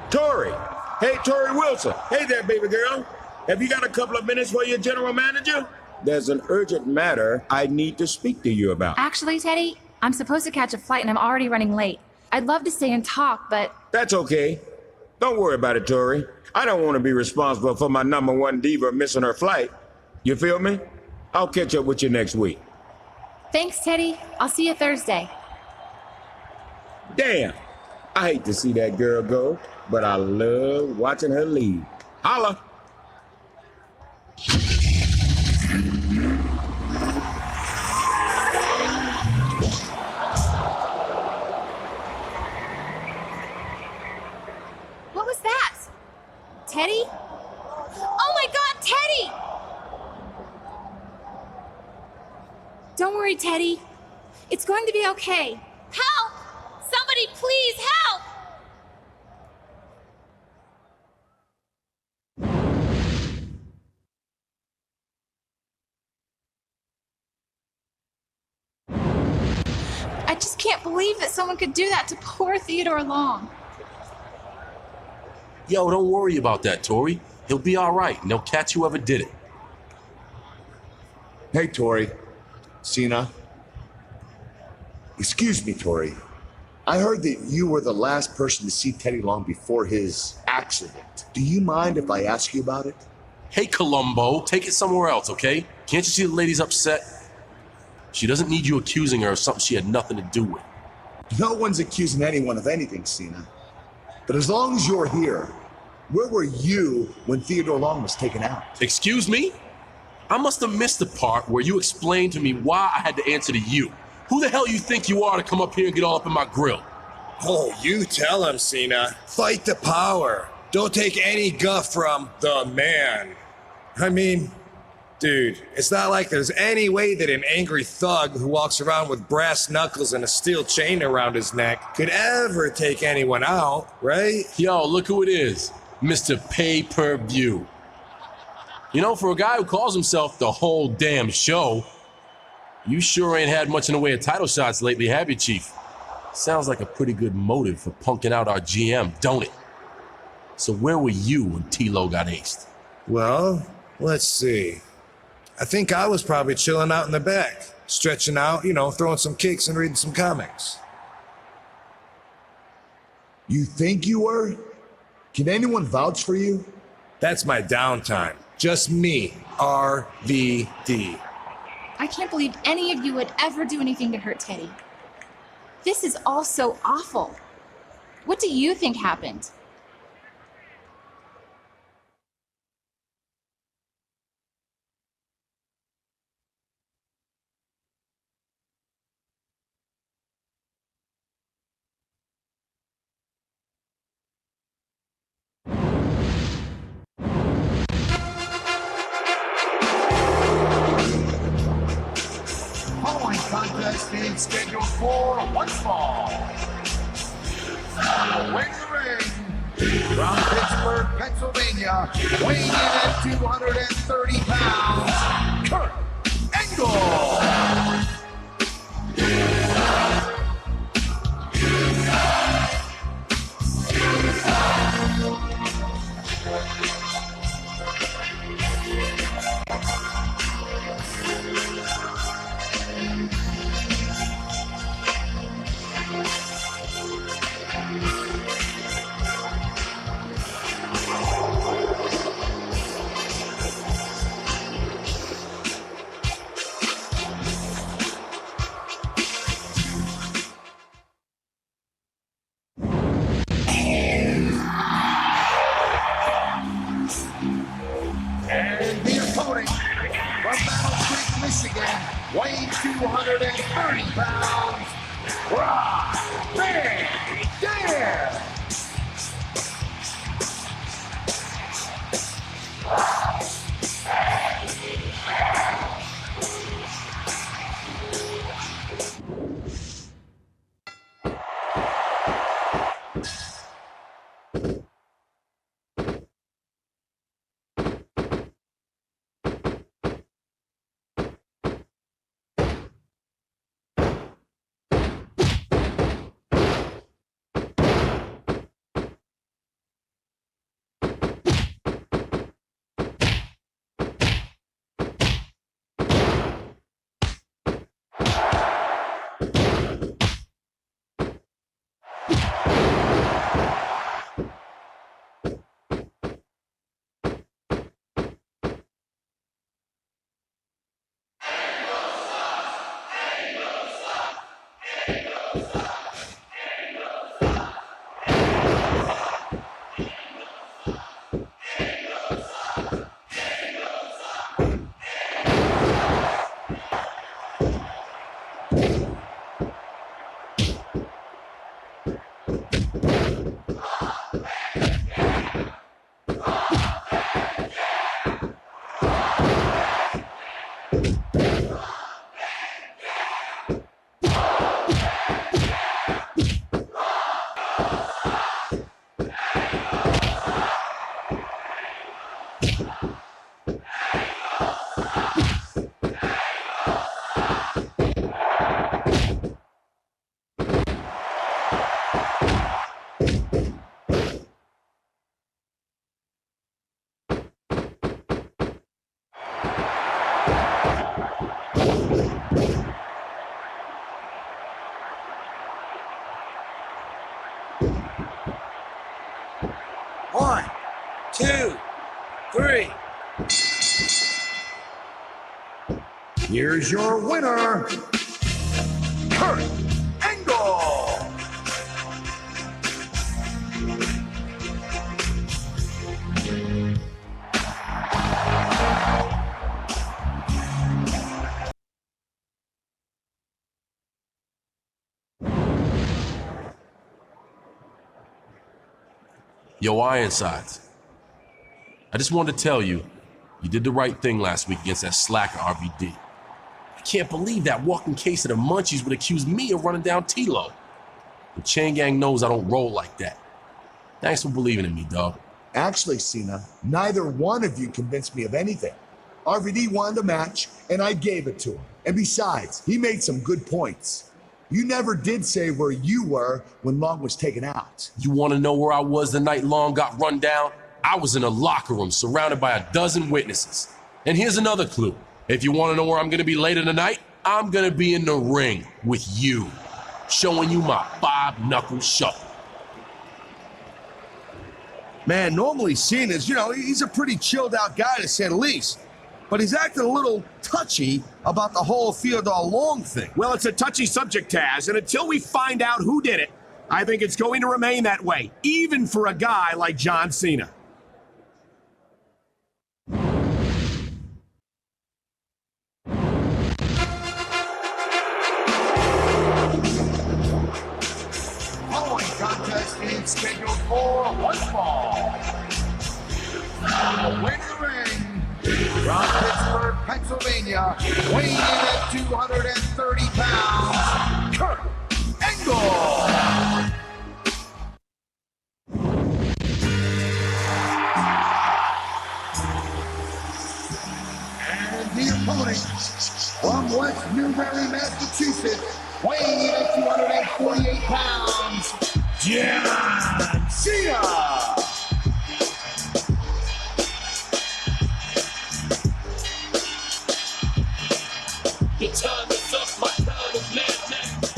Torrie. Hey, Torrie Wilson. Hey there, baby girl. Have you got a couple of minutes for your general manager? There's an urgent matter I need to speak to you about. Actually, Teddy, I'm supposed to catch a flight and I'm already running late. I'd love to stay and talk, but... That's okay. Don't worry about it, Torrie. I don't want to be responsible for my #1 diva missing her flight. You feel me? I'll catch up with you next week. Thanks, Teddy. I'll see you Thursday. Damn. I hate to see that girl go, but I love watching her leave. Holla! What was that? Teddy? Oh my God, Teddy! Don't worry, Teddy. It's going to be okay. Help! Somebody please help! I just can't believe that someone could do that to poor Theodore Long. Yo, don't worry about that, Torrie. He'll be all right, and they'll catch whoever did it. Hey, Torrie. Cena. Excuse me, Torrie. I heard that you were the last person to see Teddy Long before his accident. Do you mind if I ask you about it? Hey, Columbo, take it somewhere else, okay? Can't you see the lady's upset? She doesn't need you accusing her of something she had nothing to do with. No one's accusing anyone of anything, Cena. But as long as you're here, where were you when Theodore Long was taken out? Excuse me? I must have missed the part where you explained to me why I had to answer to you. Who the hell you think you are to come up here and get all up in my grill? Oh, you tell him, Cena. Fight the power. Don't take any guff from the man. I mean, dude, it's not like there's any way that an angry thug who walks around with brass knuckles and a steel chain around his neck could ever take anyone out, right? Yo, look who it is. Mr. Pay-Per-View. You know, for a guy who calls himself the whole damn show, you sure ain't had much in the way of title shots lately, have you, Chief? Sounds like a pretty good motive for punking out our GM, don't it? So where were you when T-Lo got aced? Well, let's see. I think I was probably chilling out in the back, stretching out, you know, throwing some kicks and reading some comics. You think you were? Can anyone vouch for you? That's my downtime. Just me, RVD. I can't believe any of you would ever do anything to hurt Teddy. This is all so awful. What do you think happened? Contest being scheduled for one fall. Winning the ring from Pittsburgh, Pennsylvania, weighing in at 230 pounds, Kurt Angle. And the opponent from Battle Creek, Michigan, weighing 230 pounds, Rob Van Dam. One, two, three. Here's your winner, Kurt Angle. Yo, Ironsides. I just wanted to tell you, you did the right thing last week against that slacker RVD. I can't believe that walking case of the Munchies would accuse me of running down T-Lo. The Chain Gang knows I don't roll like that. Thanks for believing in me, dog. Actually, Cena, neither one of you convinced me of anything. RVD wanted a match, and I gave it to him. And besides, he made some good points. You never did say where you were when Long was taken out. You want to know where I was the night Long got run down? I was in a locker room surrounded by a dozen witnesses. And here's another clue. If you want to know where I'm going to be later tonight, I'm going to be in the ring with you, showing you my five-knuckle shuffle. Man, normally Cena's, he's a pretty chilled out guy to say the least. But he's acting a little touchy about the whole Theodore Long thing. Well, it's a touchy subject, Taz, and until we find out who did it, I think it's going to remain that way, even for a guy like John Cena. Following contest is scheduled for one fall. The winner of the ring, from Pittsburgh, Pennsylvania, weighing in at 230 pounds, Kurt Angle. And the opponent, from West Newbury, Massachusetts, weighing in at 248 pounds, John Cena. The time is up, my time is madness.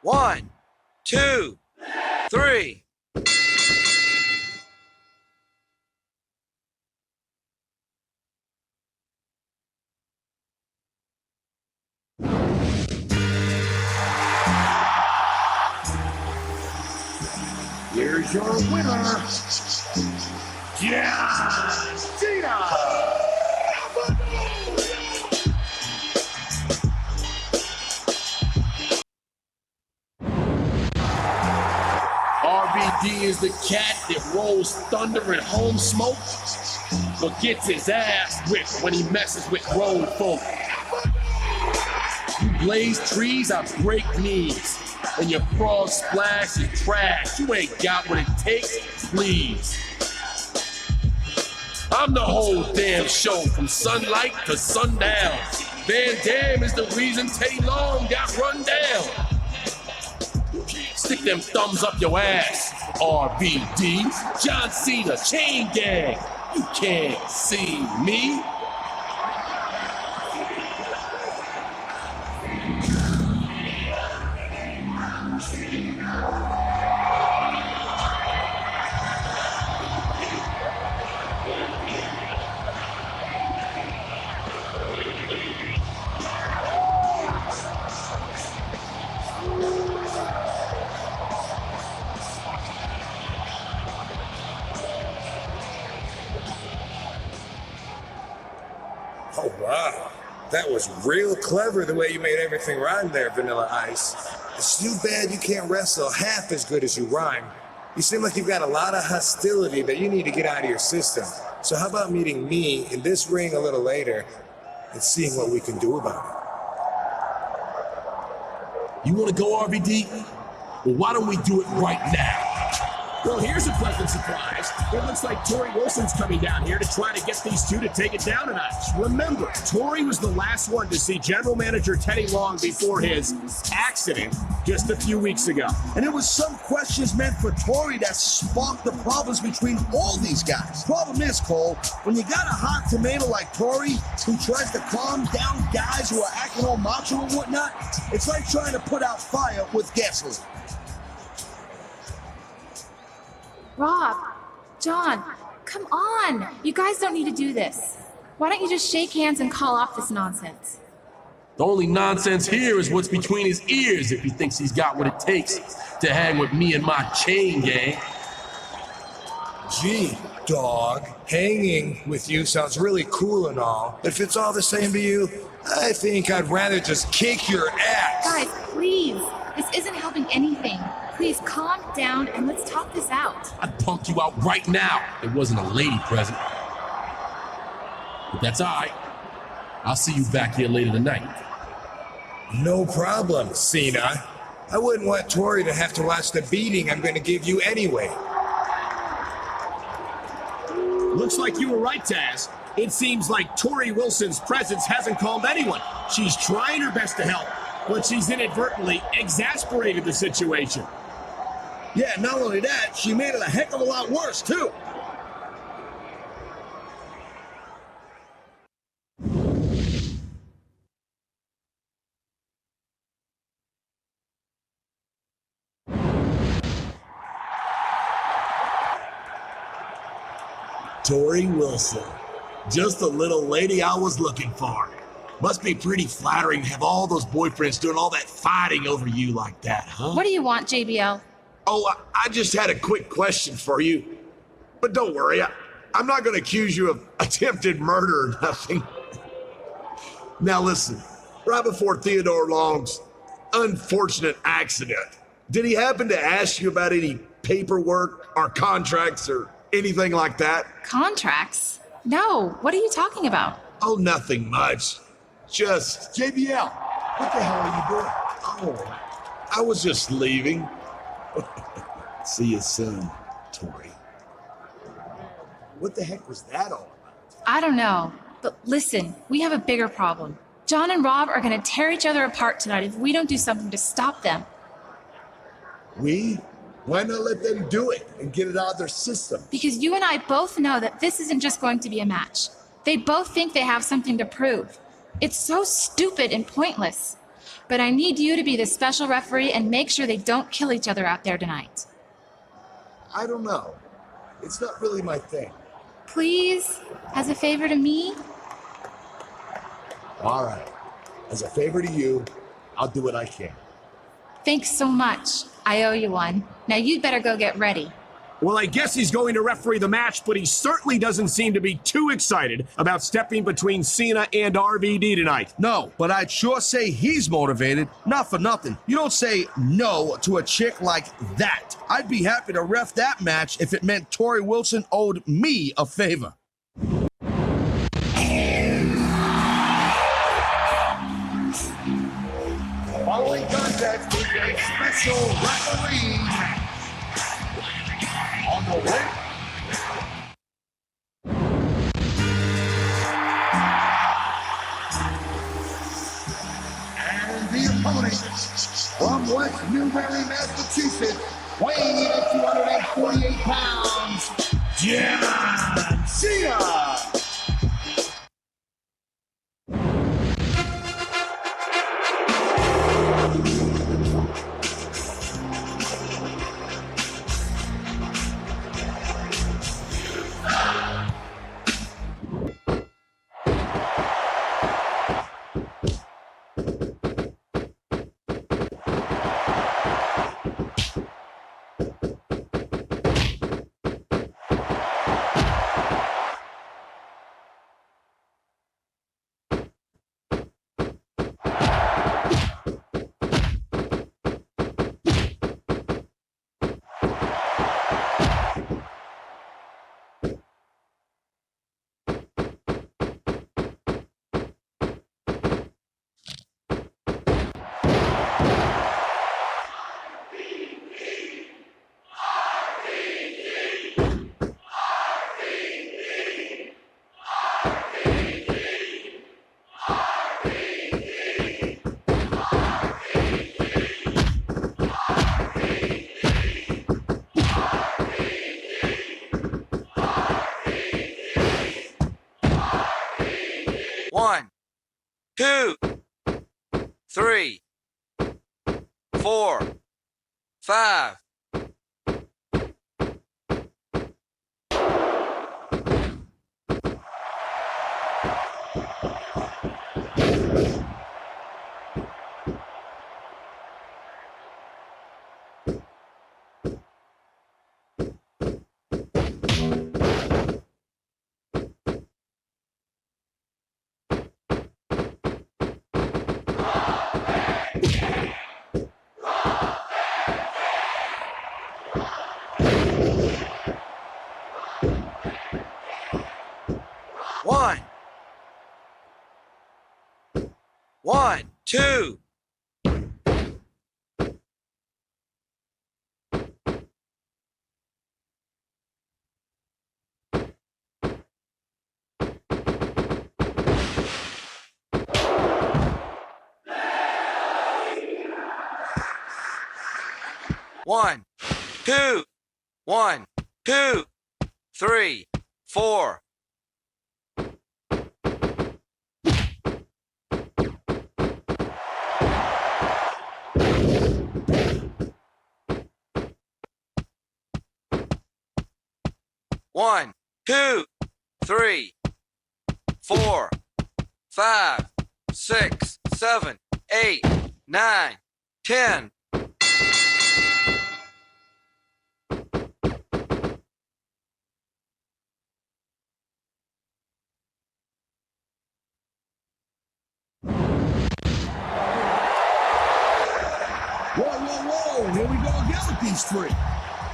One, two, three. Here's your winner, John Cena. RVD is the cat that rolls thunder and home smoke, but gets his ass whipped when he messes with grown folk. You blaze trees, I break knees. And your frog splash is trash. You ain't got what it takes, please. I'm the whole damn show from sunlight to sundown. Van Dam is the reason Teddy Long got run down. Stick them thumbs up your ass, RVD. John Cena, chain gang. You can't see me. Oh, wow. That was real clever the way you made everything rhyme there, Vanilla Ice. It's too bad you can't wrestle half as good as you rhyme. You seem like you've got a lot of hostility that you need to get out of your system. So how about meeting me in this ring a little later and seeing what we can do about it? You want to go, RVD? Well, why don't we do it right now? Well, here's a pleasant surprise. It looks like Torrie Wilson's coming down here to try to get these two to take it down a notch. Remember, Torrie was the last one to see General Manager Teddy Long before his accident just a few weeks ago. And it was some questions meant for Torrie that sparked the problems between all these guys. Problem is, Cole, when you got a hot tomato like Torrie who tries to calm down guys who are acting all macho and whatnot, it's like trying to put out fire with gasoline. Rob, John, come on. You guys don't need to do this. Why don't you just shake hands and call off this nonsense? The only nonsense here is what's between his ears if he thinks he's got what it takes to hang with me and my chain gang. Gee, dog, hanging with you sounds really cool and all, but if it's all the same to you, I think I'd rather just kick your ass. Guys, please. This isn't helping anything. Please calm down and let's talk this out. I'd punk you out right now. It wasn't a lady present. But that's all right. I'll see you back here later tonight. No problem, Cena. I wouldn't want Torrie to have to watch the beating I'm going to give you anyway. Looks like you were right, Taz. It seems like Torrie Wilson's presence hasn't calmed anyone. She's trying her best to help, but she's inadvertently exasperated the situation. Yeah, not only that, she made it a heck of a lot worse, too. Torrie Wilson. Just the little lady I was looking for. Must be pretty flattering to have all those boyfriends doing all that fighting over you like that, huh? What do you want, JBL? Oh, I just had a quick question for you. But don't worry, I'm not going to accuse you of attempted murder or nothing. Now listen, right before Theodore Long's unfortunate accident, did he happen to ask you about any paperwork or contracts or anything like that? Contracts? No, what are you talking about? Oh, nothing much. Just, JBL, what the hell are you doing? oh, I was just leaving. See you soon, Torrie. What the heck was that all about? I don't know, but listen, we have a bigger problem. John and Rob are going to tear each other apart tonight if we don't do something to stop them. We? Why not let them do it and get it out of their system? Because you and I both know that this isn't just going to be a match. They both think they have something to prove. It's so stupid and pointless. But I need you to be the special referee and make sure they don't kill each other out there tonight. I don't know. It's not really my thing. Please, as a favor to me? All right. As a favor to you, I'll do what I can. Thanks so much. I owe you one. Now you'd better go get ready. Well, I guess he's going to referee the match, but he certainly doesn't seem to be too excited about stepping between Cena and RVD tonight. No, but I'd sure say he's motivated. Not for nothing. You don't say no to a chick like that. I'd be happy to ref that match if it meant Torrie Wilson owed me a favor. Following contest is a special referee match. On the way. And the opponent from West Newbury, Massachusetts, weighing in at 248 pounds, John Cena. One, two, three, 4, 5. One, two. One, two, 1, 2, 3, 4. One, 2, 3, 4, 5, 6, 7, 8, 9, 10. Whoa, here we go again with these three.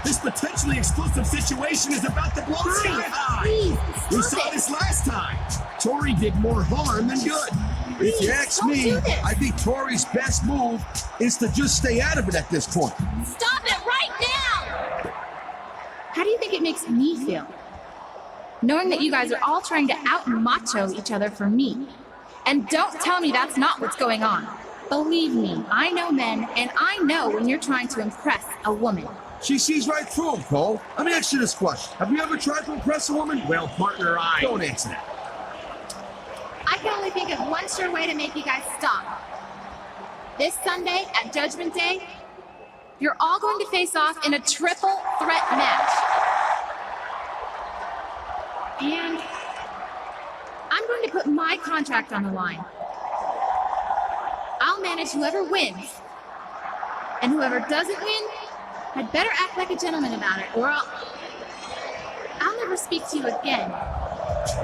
This potentially explosive situation is about to blow sky high. We saw this last time. Torrie did more harm than good. If you ask me, I think Torrie's best move is to just stay out of it at this point. Stop it right now! How do you think it makes me feel? Knowing that you guys are all trying to out-macho each other for me. And don't tell me that's not what's going on. Believe me, I know men, and I know when you're trying to impress a woman. She sees right through him, Cole. Let me ask you this question. Have you ever tried to impress a woman? Well, partner, Don't answer that. can only think of one sure way to make you guys stop. This Sunday at Judgment Day, you're all going to face off in a triple threat match. And I'm going to put my contract on the line. I'll manage whoever wins. And whoever doesn't win had better act like a gentleman about it, or I'll never speak to you again.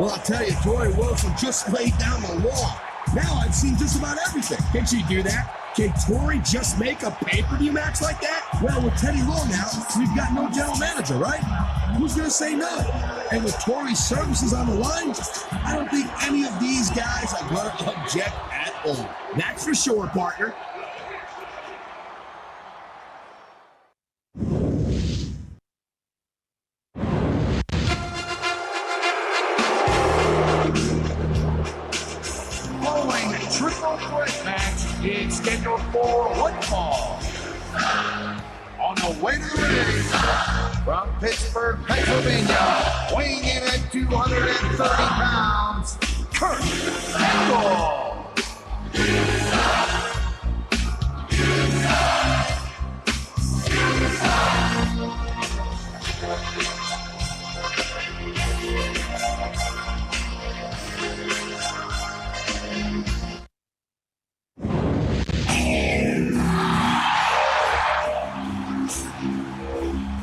Well, I'll tell you, Torrie Wilson just laid down the law. Now I've seen just about everything. Can she do that? Can Torrie just make a pay-per-view match like that? Well, with Teddy Long now, we've got no general manager, right? Who's going to say no? And with Torrie's services on the line, I don't think any of these guys are going to object at all. That's for sure, partner. Following a triple threat match is scheduled for one fall. On the way to the ring, from Pittsburgh, Pennsylvania, weighing in at 230 pounds, Kurt Angle.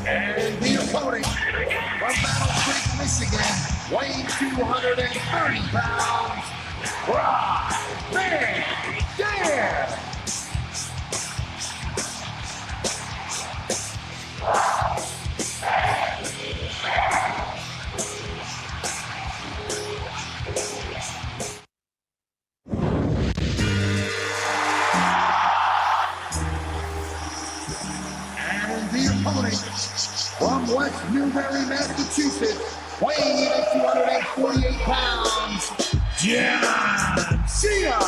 And the opponent from Battle Creek, Michigan, weighing 230 pounds, Brock Van Dam. And the opponent from West Newbury, Massachusetts, weighing in at 248 pounds, John Cena.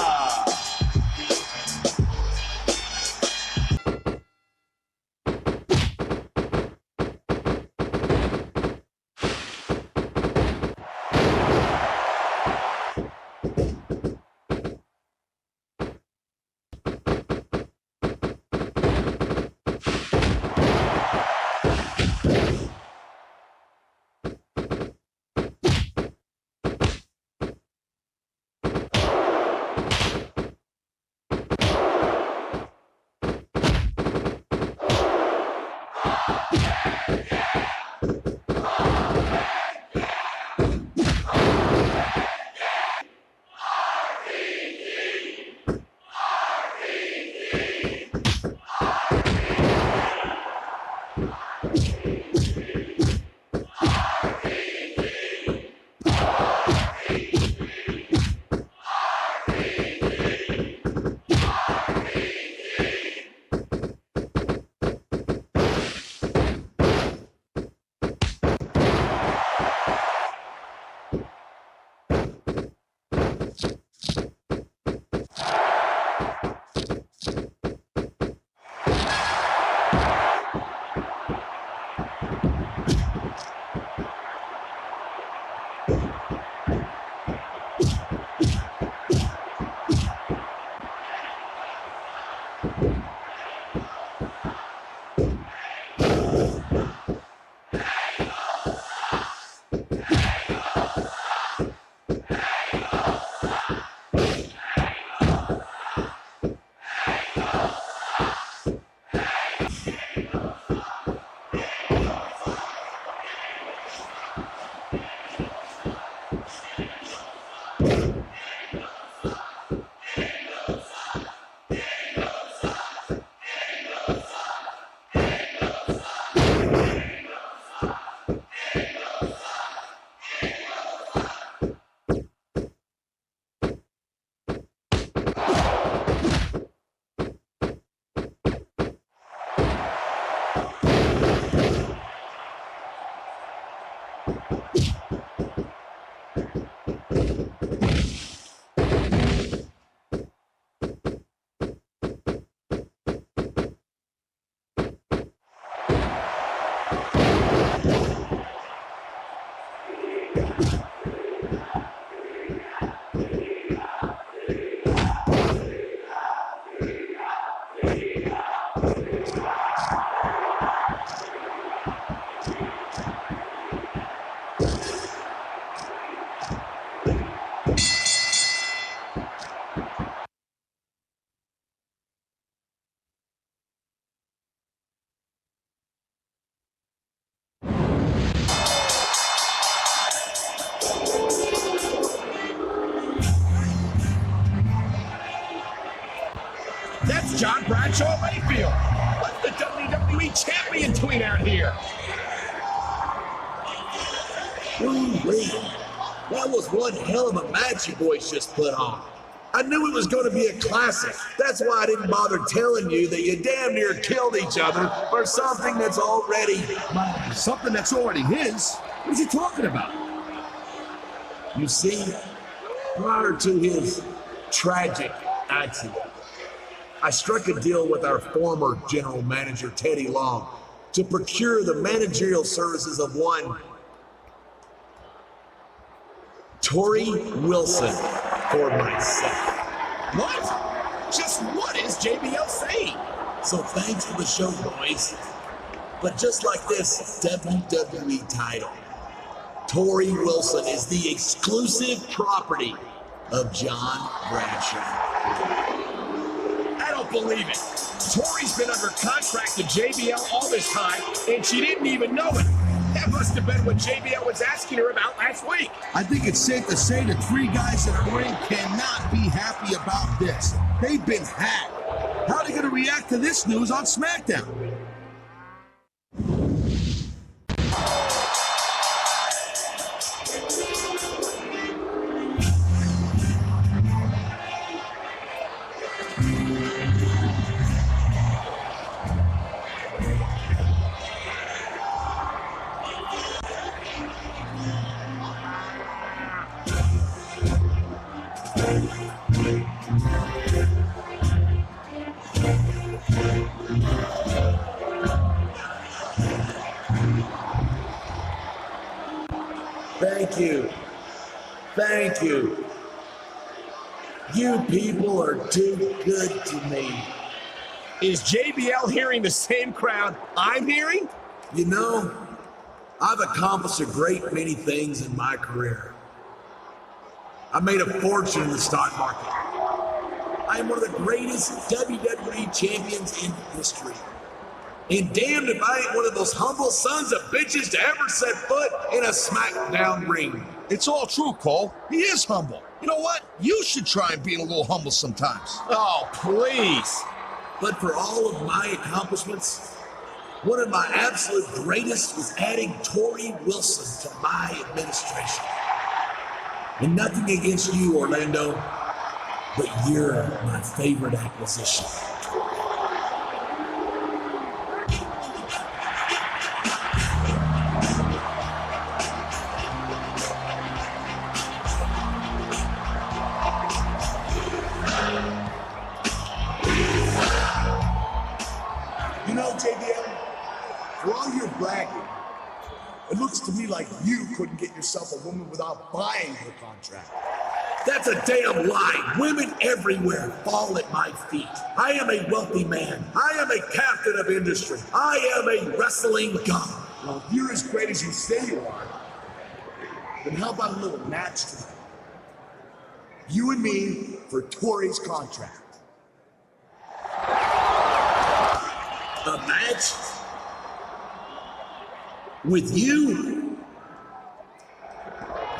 John Bradshaw Mayfield. What's the WWE champion doing out here? Wait. That was one hell of a match you boys just put on. I knew it was going to be a classic. That's why I didn't bother telling you that you damn near killed each other for something that's already mine. Something that's already his? What is he talking about? You see, prior to his tragic accident, I struck a deal with our former general manager, Teddy Long, to procure the managerial services of one Torrie Wilson for myself. What? Just what is JBL saying? So thanks for the show, boys. But just like this WWE title, Torrie Wilson is the exclusive property of John Bradshaw. I don't believe it. Torrie's been under contract to JBL all this time, and she didn't even know it. That must have been what JBL was asking her about last week. I think it's safe to say the three guys in the ring cannot be happy about this. They've been hacked. How are they going to react to this news on SmackDown? Thank you. You people are too good to me. Is JBL hearing the same crowd I'm hearing? You know, I've accomplished a great many things in my career. I made a fortune in the stock market. I am one of the greatest WWE champions in history. And damned if I ain't one of those humble sons of bitches to ever set foot in a SmackDown ring. It's all true, Cole. He is humble. You know what? You should try being a little humble sometimes. Oh, please. But for all of my accomplishments, one of my absolute greatest was adding Torrie Wilson to my administration. And nothing against you, Orlando, but you're my favorite acquisition. You know, JBL, for all your bragging, it looks to me like you couldn't get yourself a woman without buying her contract. That's a damn lie. Women everywhere fall at my feet. I am a wealthy man. I am a captain of industry. I am a wrestling god. Well, if you're as great as you say you are, then how about a little match tonight? You and me for Torrie's contract. A match? With you?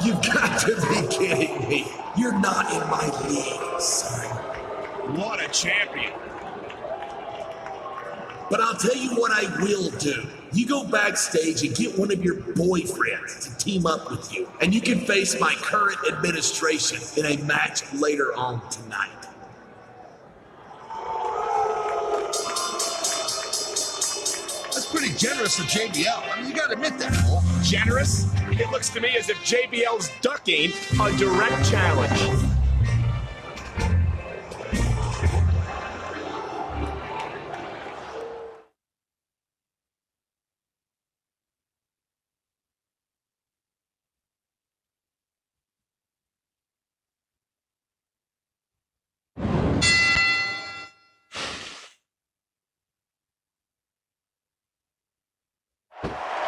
You've got to be kidding me. You're not in my league, son. What a champion. But I'll tell you what I will do. You go backstage and get one of your boyfriends to team up with you, and you can face my current administration in a match later on tonight. That's pretty generous of JBL. I mean, you gotta admit that, Cole. Generous? It looks to me as if JBL's ducking a direct challenge.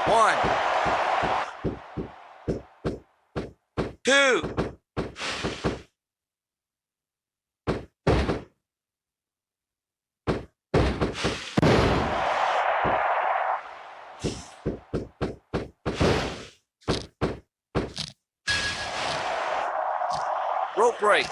One, two, rope break.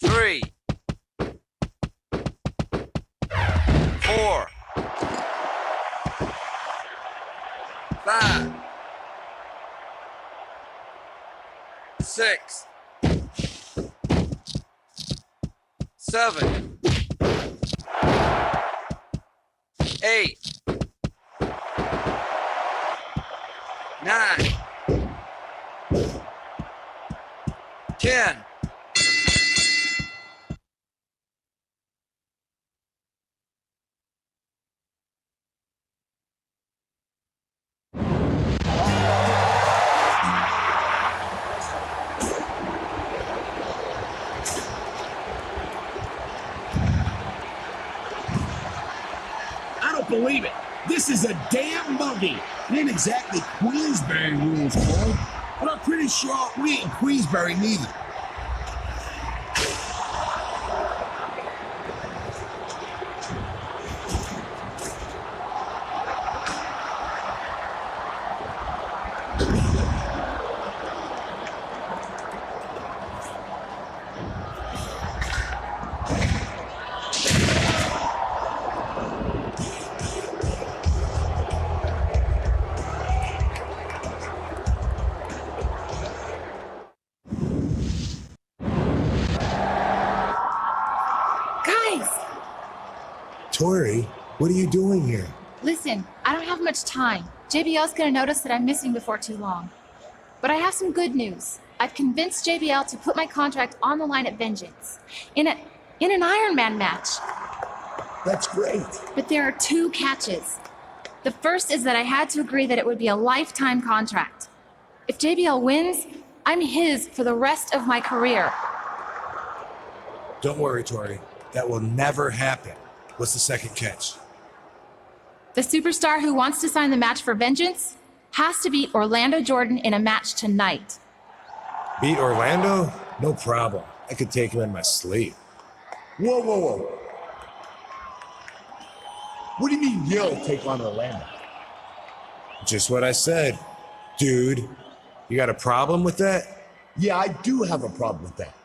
3, 4, 5, 6, 7, 8, 9, 10. I don't believe it. This is a damn buggy. It ain't exactly Queensberry rules, Cole, but I'm pretty sure we ain't Queensberry neither. Guys, Torrie, what are you doing here? listen, I don't have much time. JBL's gonna notice that I'm missing before too long. But I have some good news. I've convinced JBL to put my contract on the line at Vengeance in an Iron Man match. That's great. But there are two catches. The first is that I had to agree that it would be a lifetime contract. If JBL wins, I'm his for the rest of my career. Don't worry, Torrie. That will never happen. What's the second catch? The superstar who wants to sign the match for Vengeance has to beat Orlando Jordan in a match tonight. Beat Orlando? No problem. I could take him in my sleep. Whoa, whoa, whoa. What do you mean you'll take on Orlando? Just what I said. Dude, you got a problem with that? Yeah, I do have a problem with that.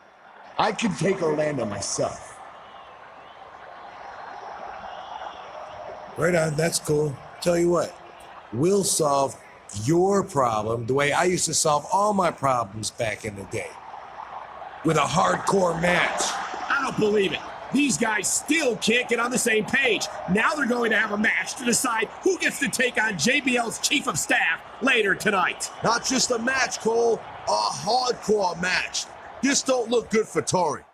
I can take Orlando myself. Right on, that's cool. Tell you what, we'll solve your problem the way I used to solve all my problems back in the day. With a hardcore match. I don't believe it. These guys still can't get on the same page. Now they're going to have a match to decide who gets to take on JBL's chief of staff later tonight. Not just a match, Cole, a hardcore match. This don't look good for Torrie.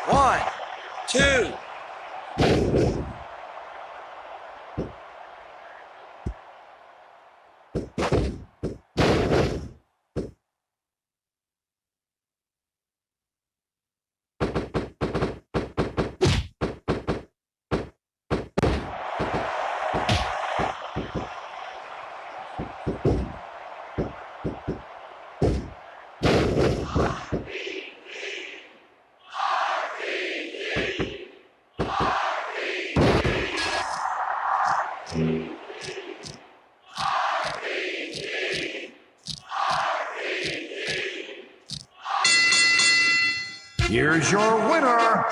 One, two. Here's your winner,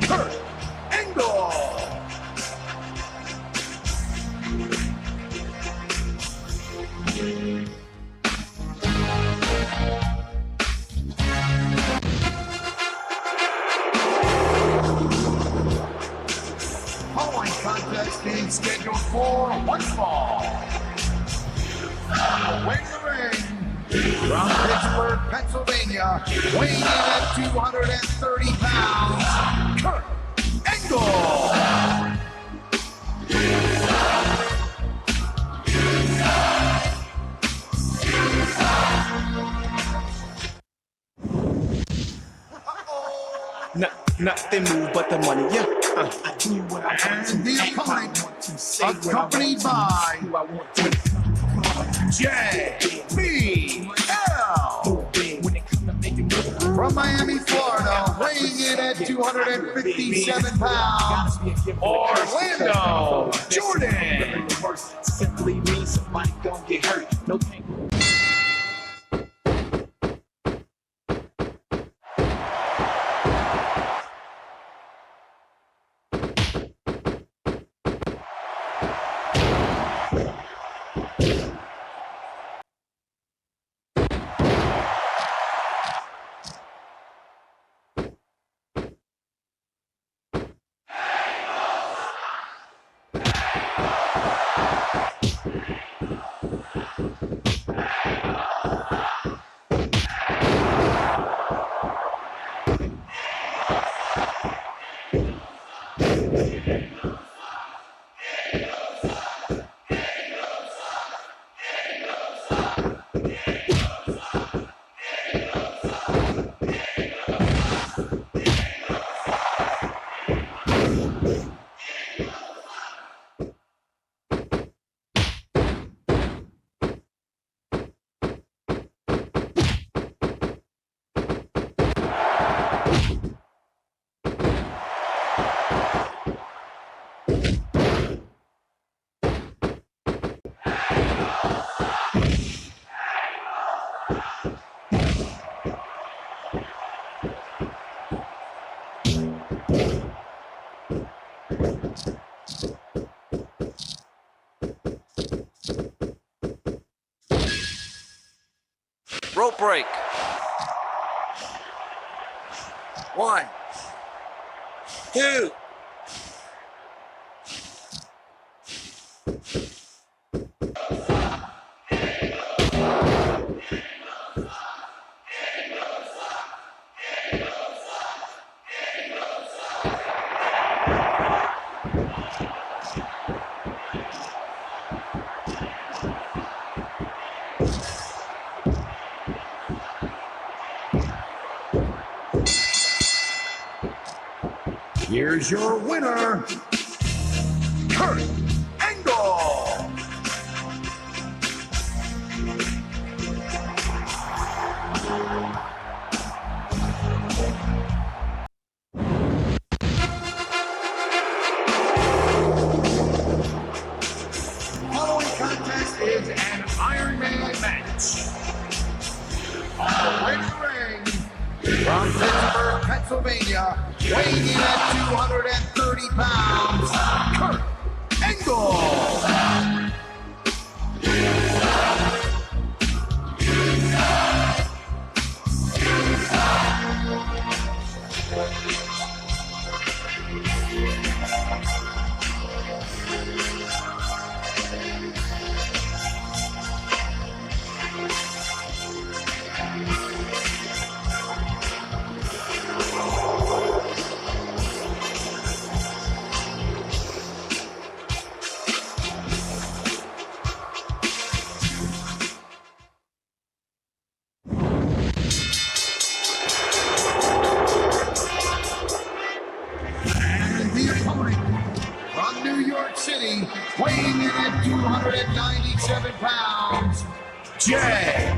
Kurt Angle. Following contest being scheduled for one fall. On the way to the ring, from Pittsburgh, Pennsylvania, weighing in at 230 pounds, Kurt Angle. Nothing move but the money, yeah. I do what I want to. And the opponent, accompanied by JBL. From Miami, Florida, weighing in at 257 pounds, Orlando Jordan. Simply means somebody don't get hurt. No pain. Rope break. 1, 2. Here's your winner, Kurt Angle. Following contest is an Iron Man match. On the way to the ring, from Pittsburgh, Pennsylvania, weighing in at 230 pounds, Kurt Angle. City, weighing in at 297 pounds, JBL.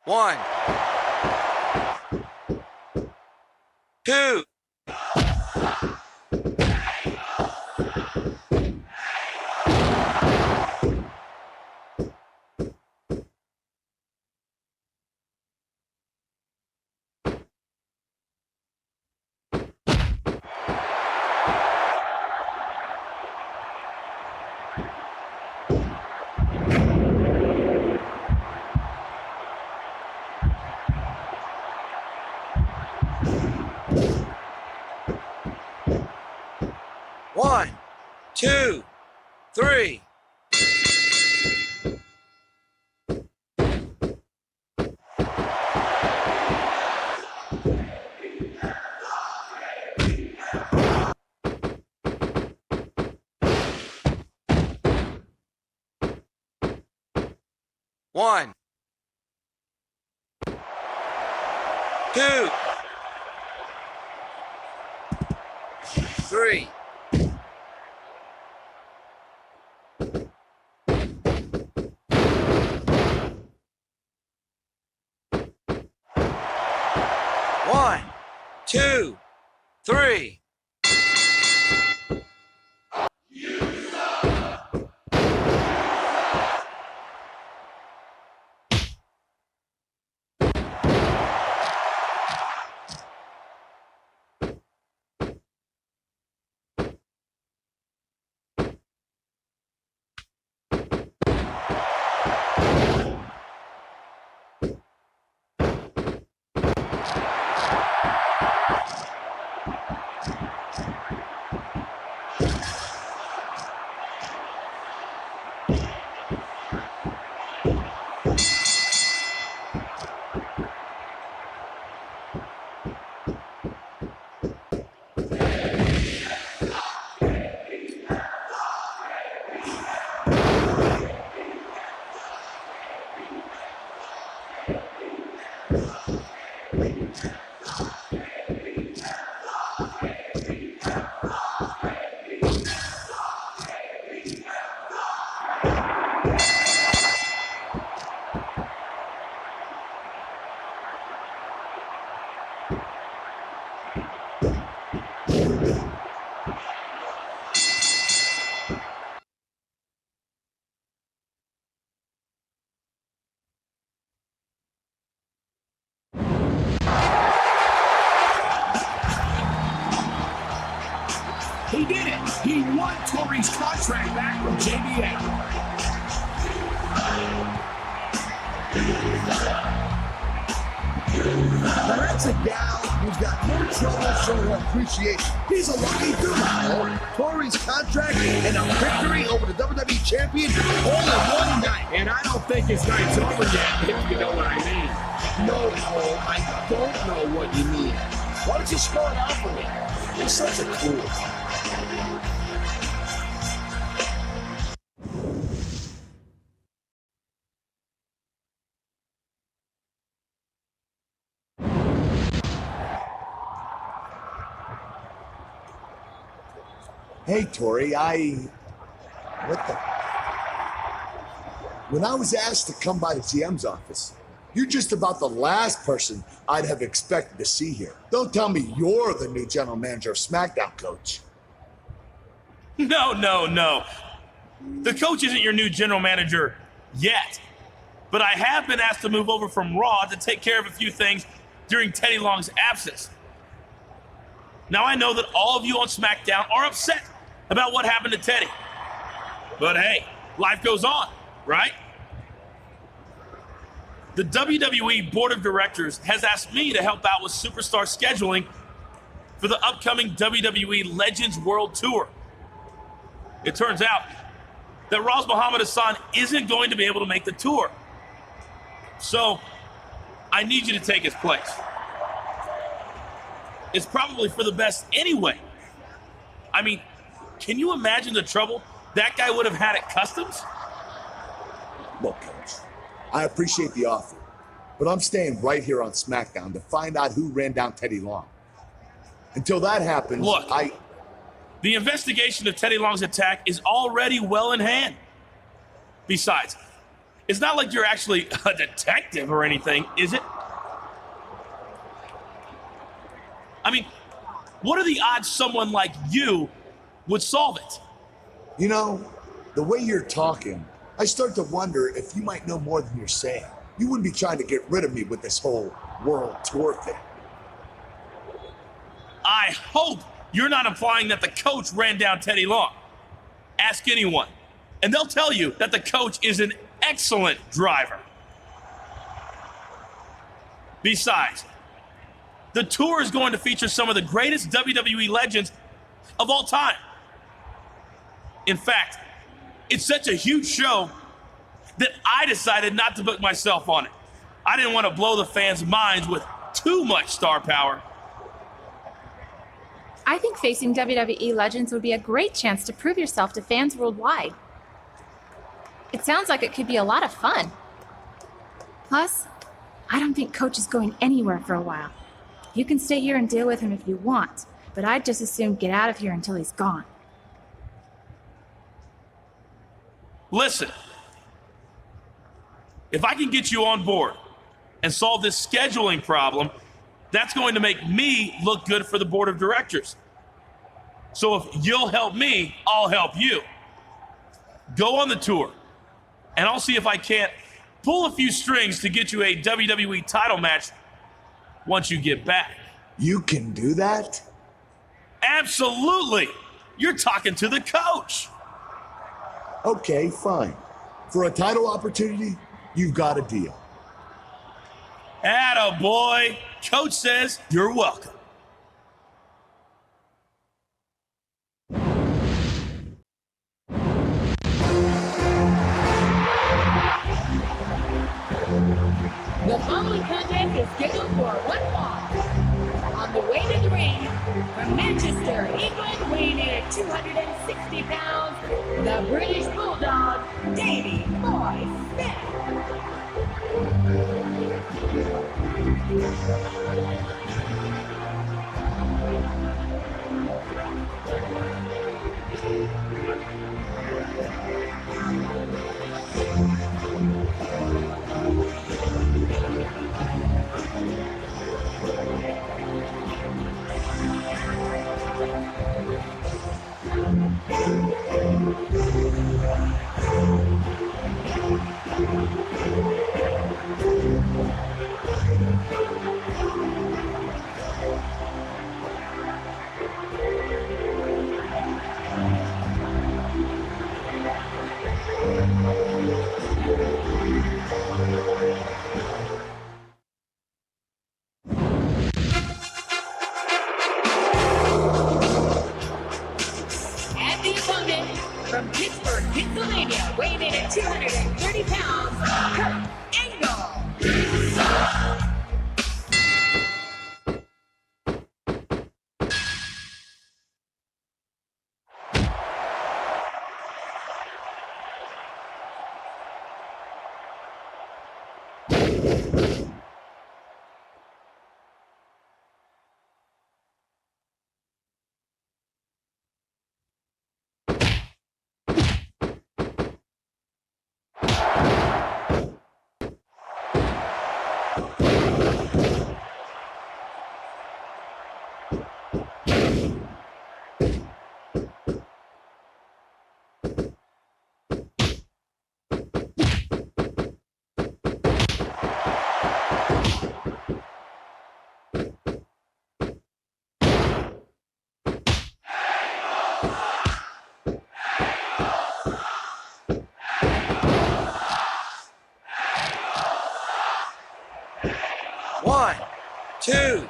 1, 2. One, two, three. One, two, three. One, two, three. He did it! He won Torrie's contract back from JBL. Now that's a gal who's got no trouble showing her appreciation. He's a lucky dude. Torrie's contract and a victory over the WWE champion all in one night. And I don't think his night's over yet, if you know what I mean. No, Cole, I don't know what you mean. Why don't you spell it out for me? You're such a fool. Hey, Torrie, what the? When I was asked to come by the GM's office, you're just about the last person I'd have expected to see here. Don't tell me you're the new general manager of SmackDown, Coach. No. The coach isn't your new general manager yet. But I have been asked to move over from Raw to take care of a few things during Teddy Long's absence. Now I know that all of you on SmackDown are upset about what happened to Teddy. But hey, life goes on, right? The WWE Board of Directors has asked me to help out with superstar scheduling for the upcoming WWE Legends World Tour. It turns out that Raw's Muhammad Hassan isn't going to be able to make the tour. So, I need you to take his place. It's probably for the best anyway. I mean, can you imagine the trouble that guy would have had at Customs? Look, Coach, I appreciate the offer, but I'm staying right here on SmackDown to find out who ran down Teddy Long. Until that happens, Look, the investigation of Teddy Long's attack is already well in hand. Besides, It's not like you're actually a detective or anything, is it? I mean, what are the odds someone like you would solve it? You know, the way you're talking, I start to wonder if you might know more than you're saying. You wouldn't be trying to get rid of me with this whole world tour thing. I hope you're not implying that the coach ran down Teddy Long. Ask anyone, and they'll tell you that the coach is an excellent driver. Besides, the tour is going to feature some of the greatest WWE legends of all time. In fact, it's such a huge show that I decided not to book myself on it. I didn't want to blow the fans' minds with too much star power. I think facing WWE legends would be a great chance to prove yourself to fans worldwide. It sounds like it could be a lot of fun. Plus, I don't think Coach is going anywhere for a while. You can stay here and deal with him if you want, but I'd just as soon get out of here until he's gone. Listen, if I can get you on board and solve this scheduling problem, that's going to make me look good for the board of directors. So if you'll help me, I'll help you. Go on the tour, and I'll see if I can't pull a few strings to get you a WWE title match once you get back. You can do that? Absolutely! You're talking to the coach. Okay, fine. For a title opportunity, you've got a deal. Atta boy. Coach says you're welcome. The following contest is scheduled for one fall. On the way to the ring, from Manchester, England, weighing in at 260 pounds, the British Bulldog, Davey Boy And the opponent from Pittsburgh, Pennsylvania, weighing in at 230 pounds, Kurt Angle. One, two.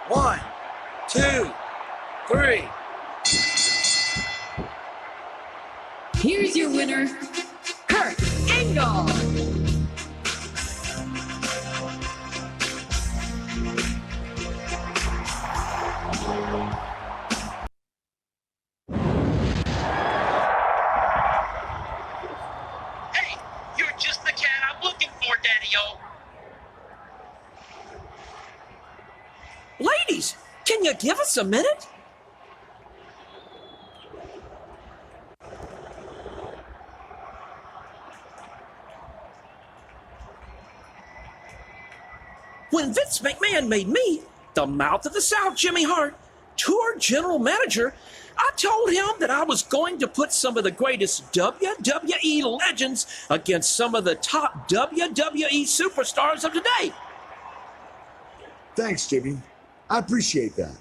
One, two, three. Hey, you're just the cat I'm looking for, Daddy-O. Ladies, can you give us a minute? When Vince McMahon made me the mouth of the South, Jimmy Hart, tour general manager, I told him that I was going to put some of the greatest WWE legends against some of the top WWE superstars of today. Thanks, Jimmy. I appreciate that,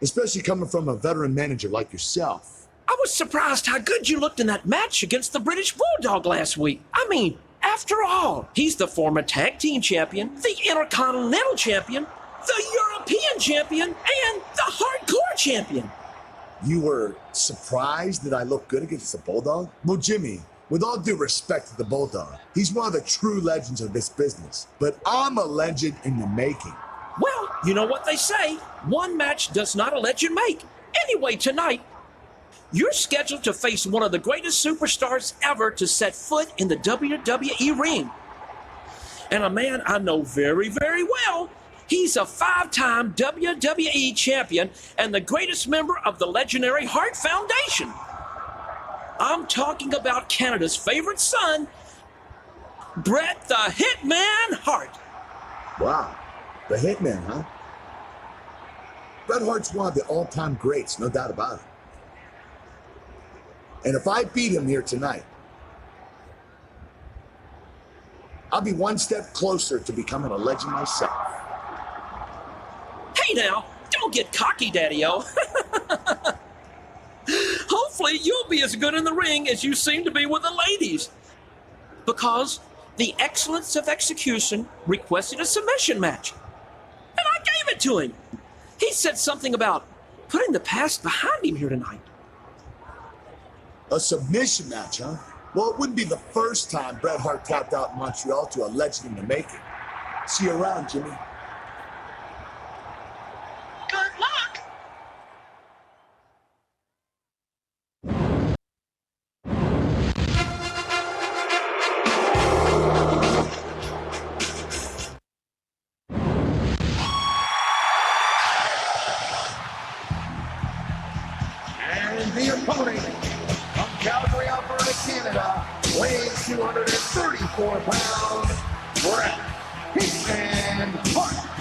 especially coming from a veteran manager like yourself. I was surprised how good you looked in that match against the British Bulldog last week. I mean, after all, he's the former tag team champion, the Intercontinental champion, the European champion, and the hardcore champion. You were surprised that I looked good against the Bulldog? Well, Jimmy, with all due respect to the Bulldog, he's one of the true legends of this business. But I'm a legend in the making. Well, you know what they say, one match does not a legend make. Anyway, tonight, you're scheduled to face one of the greatest superstars ever to set foot in the WWE ring. And a man I know very, very well. He's a 5-time WWE champion and the greatest member of the legendary Hart Foundation. I'm talking about Canada's favorite son, Bret the Hitman Hart. Wow, the Hitman, huh? Bret Hart's one of the all-time greats, no doubt about it. And if I beat him here tonight, I'll be one step closer to becoming a legend myself. Hey now, don't get cocky, Daddy-O. Hopefully you'll be as good in the ring as you seem to be with the ladies. Because the excellence of execution requested a submission match. And I gave it to him. He said something about putting the past behind him here tonight. A submission match, huh? Well, it wouldn't be the first time Bret Hart tapped out in Montreal to a legend in the making. See you around, Jimmy. Good luck. And the opponent from Calgary, Alberta, Canada, weighing 234 pounds, Bret Hitman Hart.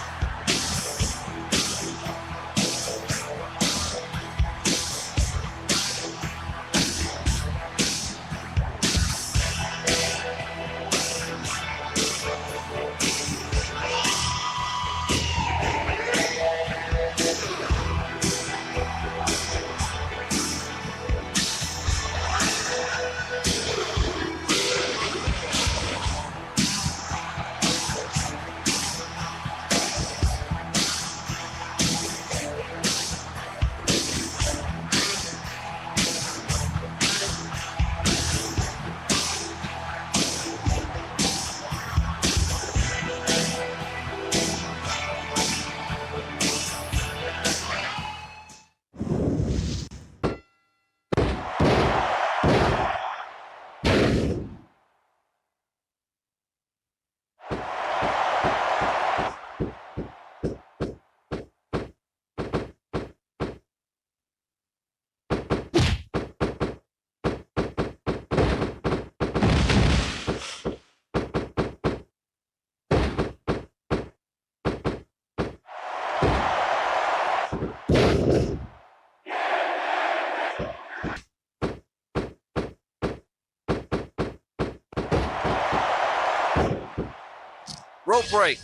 Rope break.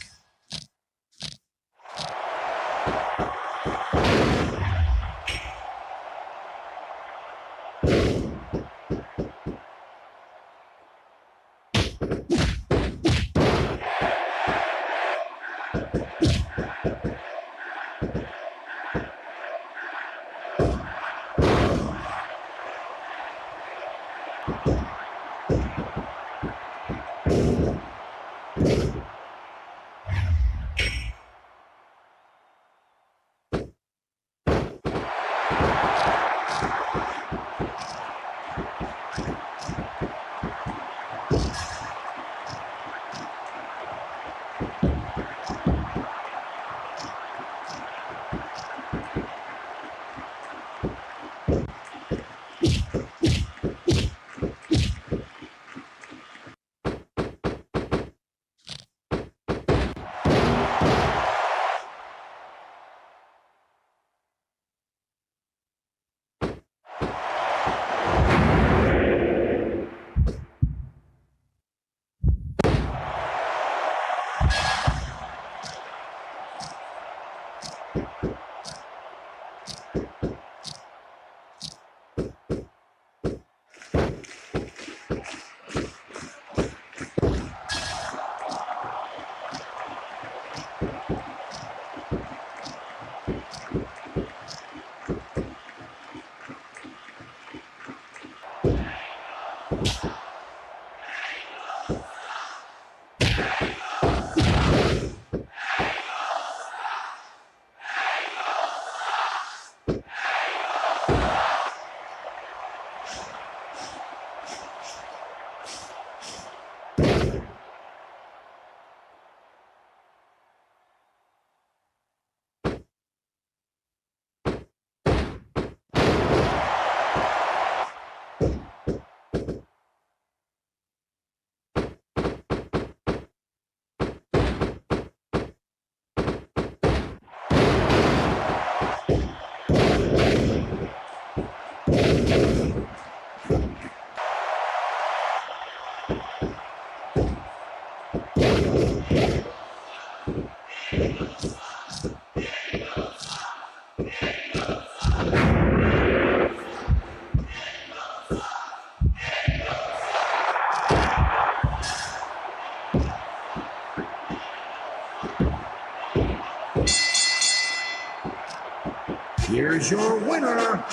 here's your winner,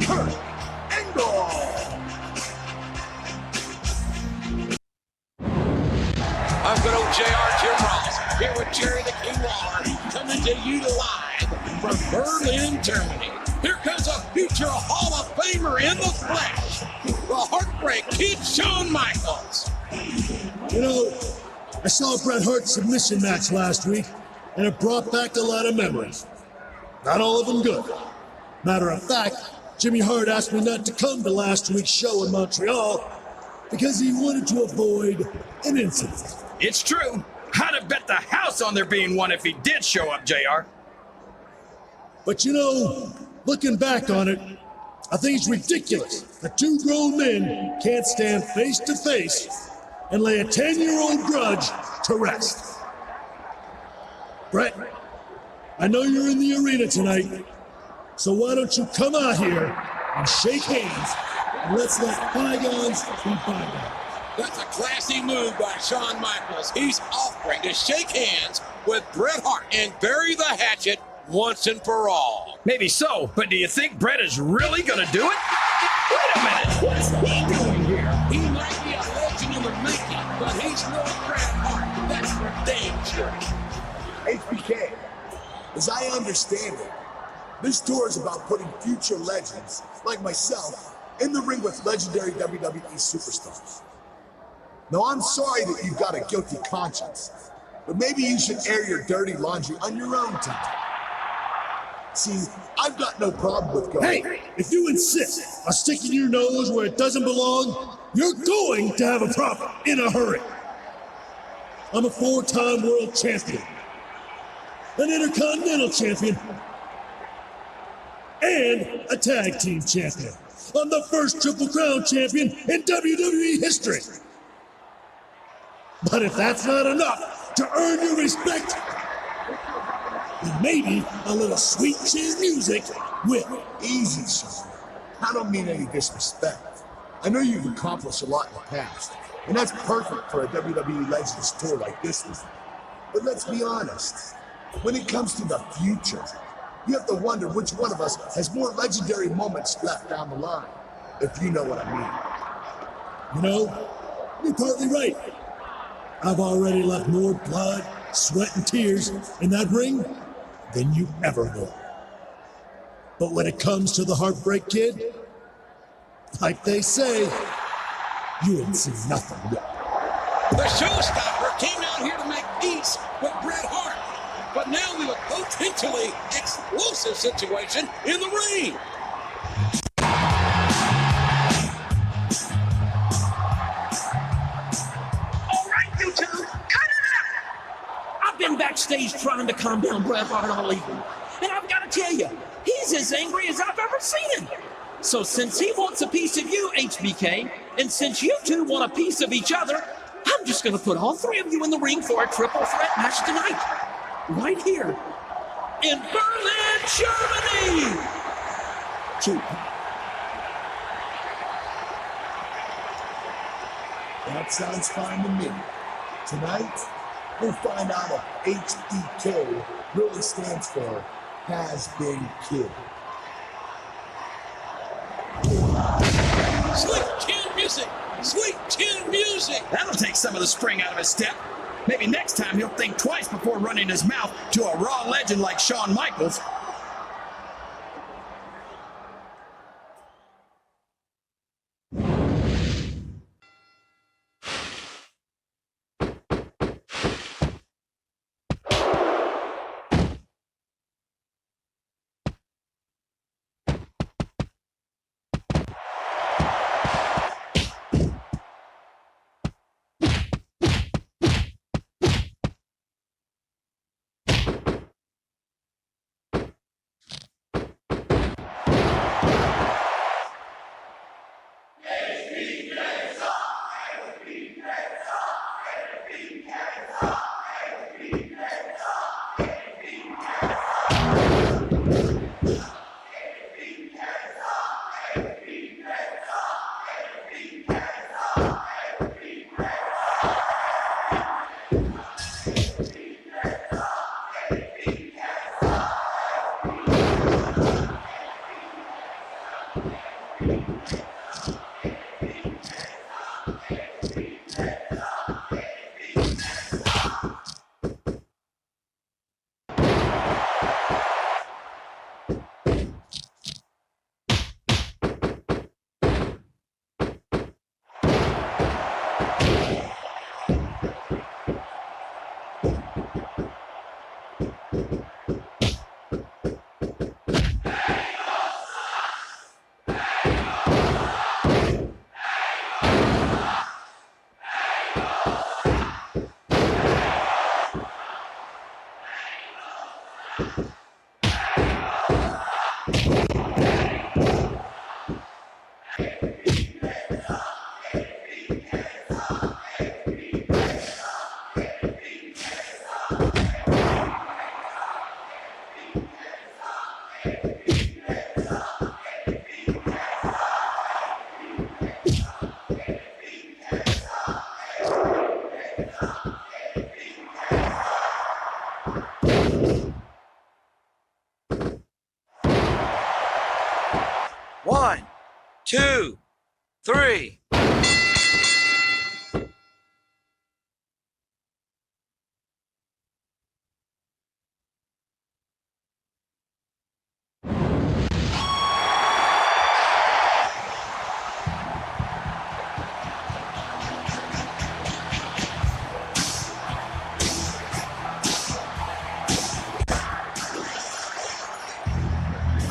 Kurt Angle. I'm good old JR Jim Ross, here with Jerry the King Lawler, coming to you live from Berlin, Germany. Here comes a future Hall of Famer in the flesh, the Heartbreak Kid Shawn Michaels. You know, I saw a Bret Hart submission match last week, and it brought back a lot of memories. Not all of them good. Matter of fact, Jimmy Hart asked me not to come to last week's show in Montreal because he wanted to avoid an incident. It's true. I'd have bet the house on there being one if he did show up, JR. But you know, looking back on it, I think it's ridiculous that two grown men can't stand face to face and lay a 10-year-old grudge to rest. Brett, I know you're in the arena tonight, so why don't you come out here and shake hands and let's let bygones be bygones. That's a classy move by Shawn Michaels. He's offering to shake hands with Bret Hart and bury the hatchet once and for all. Maybe so, but do you think Bret is really going to do it? Wait a minute, what's he doing here? He might be a legend in the making, but he's no Bret Hart. That's for damn sure. HBK, as I understand it, this tour is about putting future legends, like myself, in the ring with legendary WWE superstars. Now, I'm sorry that you've got a guilty conscience, but maybe you should air your dirty laundry on your own time. See, I've got no problem with going. Hey, if you insist on sticking your nose where it doesn't belong, you're going to have a problem in a hurry. I'm a 4-time world champion, an intercontinental champion, and a tag team champion. I'm the first Triple Crown champion in WWE history. But if that's not enough to earn your respect, then maybe a little sweet chin music will. Easy, son. I don't mean any disrespect. I know you've accomplished a lot in the past, and that's perfect for a WWE Legends tour like this one. But let's be honest, when it comes to the future, you have to wonder which one of us has more legendary moments left down the line, if you know what I mean. You know, you're partly right. I've already left more blood, sweat, and tears in that ring than you ever will. But when it comes to the Heartbreak Kid, like they say, you ain't seen nothing yet. The showstopper came out here to make peace with Bret Hart, but now we have a potentially explosive situation in the ring. I've been backstage trying to calm down Bret Hart all evening, and I've got to tell you, he's as angry as I've ever seen him. So since he wants a piece of you, HBK, and since you two want a piece of each other, I'm just going to put all three of you in the ring for a triple threat match tonight. Right here in Berlin, Germany. That sounds fine to me. Tonight, we'll find out if HBK really stands for Has Been Killed. Sweet chin music! Sweet chin music! That'll take some of the spring out of his step. Maybe next time he'll think twice before running his mouth to a Raw legend like Shawn Michaels. One, two, three.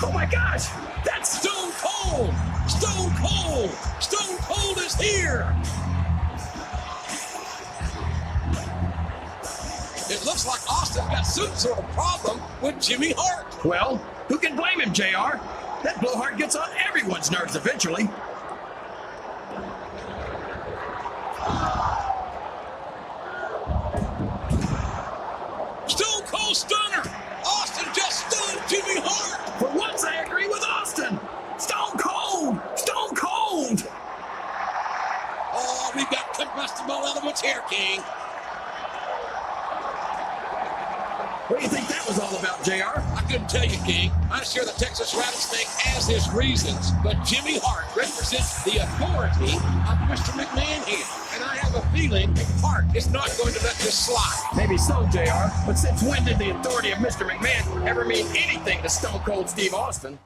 Oh my gosh! That's Stone Cold! Stone Cold! Stone Cold is here! It looks like Austin got some sort of problem with Jimmy Hart. Well, who can blame him, JR? That blowhard gets on everyone's nerves eventually. Stone Cold Stunner! Austin just stunned Jimmy Hart! For once, I agree with Austin. Stone Cold! Stone Cold! Oh, we've got combustible elements here, King. What do you think that was all about, JR? I couldn't tell you, King. I'm sure the Texas Rattlesnake has his reasons, but Jimmy Hart represents the authority of Mr. McMahon here. And I have a feeling Hart is not going to let this slide. Maybe so, JR. But since when did the authority of Mr. McMahon ever mean anything to Stone Cold Steve Austin?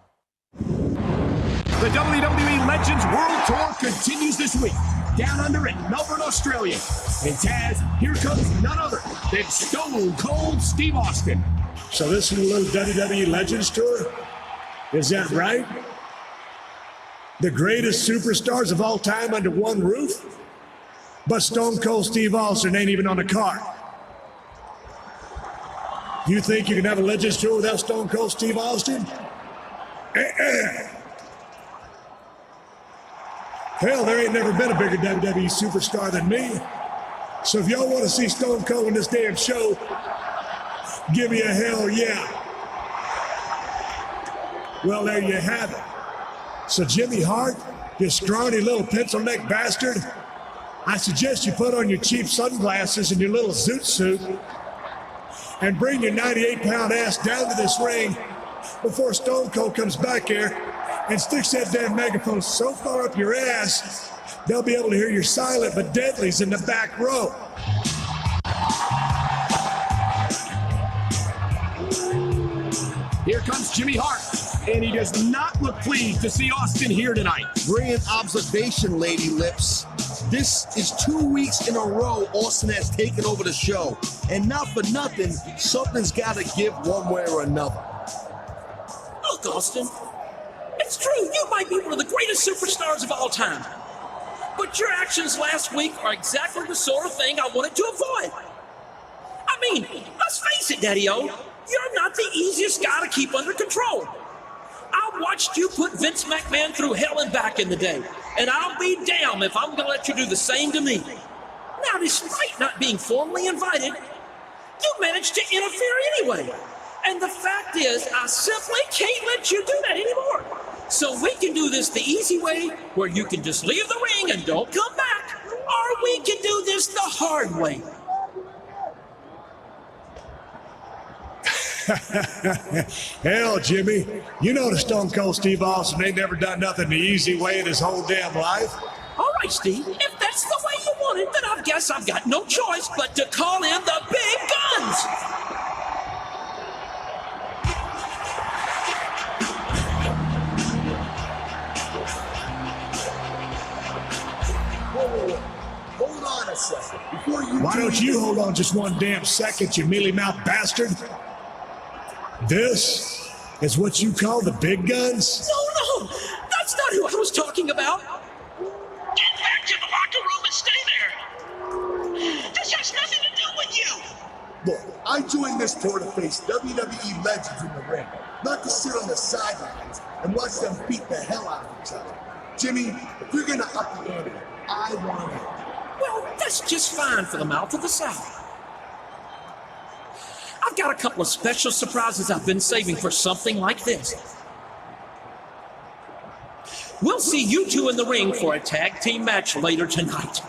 The WWE Legends World Tour continues this week, down under in Melbourne, Australia. And Taz, here comes none other than Stone Cold Steve Austin. So this is a little WWE Legends tour? Is that right? The greatest superstars of all time under one roof? But Stone Cold Steve Austin ain't even on the card. You think you can have a Legends tour without Stone Cold Steve Austin? Hell, there ain't never been a bigger WWE superstar than me. So if y'all want to see Stone Cold in this damn show, give me a hell yeah. Well, there you have it. So Jimmy Hart, you scrawny little pencil-neck bastard, I suggest you put on your cheap sunglasses and your little zoot suit and bring your 98-pound ass down to this ring before Stone Cold comes back here and sticks that damn megaphone so far up your ass, they'll be able to hear your silent but deadlies in the back row. Here comes Jimmy Hart, and he does not look pleased to see Austin here tonight. Brilliant observation, Lady Lips. This is 2 weeks in a row Austin has taken over the show. And not for nothing, something's got to give one way or another. Look, Austin, it's true, you might be one of the greatest superstars of all time. But your actions last week are exactly the sort of thing I wanted to avoid. I mean, let's face it, Daddy-O, you're not the easiest guy to keep under control. I watched you put Vince McMahon through hell and back in the day, and I'll be damned if I'm going to let you do the same to me. Now, despite not being formally invited, you managed to interfere anyway. And the fact is, I simply can't let you do that anymore. So we can do this the easy way, where you can just leave the ring and don't come back, or we can do this the hard way. Hell, Jimmy, you know the Stone Cold Steve Austin ain't never done nothing the easy way in his whole damn life. All right, Steve, if that's the way you want it, then I guess I've got no choice but to call in the big guns. Hold on a second. Before you Why don't you hold on just one damn second, you mealy-mouthed bastard? This is what you call the big guns? No, that's not who I was talking about. Get back to the locker room and stay there. This has nothing to do with you. Look, I joined this tour to face WWE legends in the ring, not to sit on the sidelines and watch them beat the hell out of each other. Jimmy, if you're gonna up the ante, I want it. Well, that's just fine for the mouth of the South. I've got a couple of special surprises I've been saving for something like this. We'll see you two in the ring for a tag team match later tonight.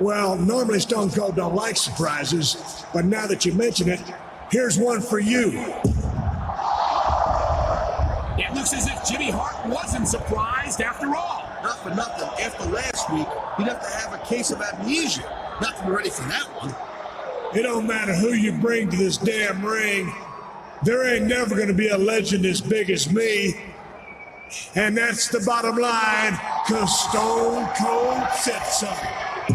Well, normally Stone Cold don't like surprises, but now that you mention it, here's one for you. It looks as if Jimmy Hart wasn't surprised after all. Not for nothing, after last week, he'd have to have a case of amnesia. Not to be ready for that one. It don't matter who you bring to this damn ring. There ain't never gonna be a legend as big as me. And that's the bottom line, 'cause Stone Cold said so. If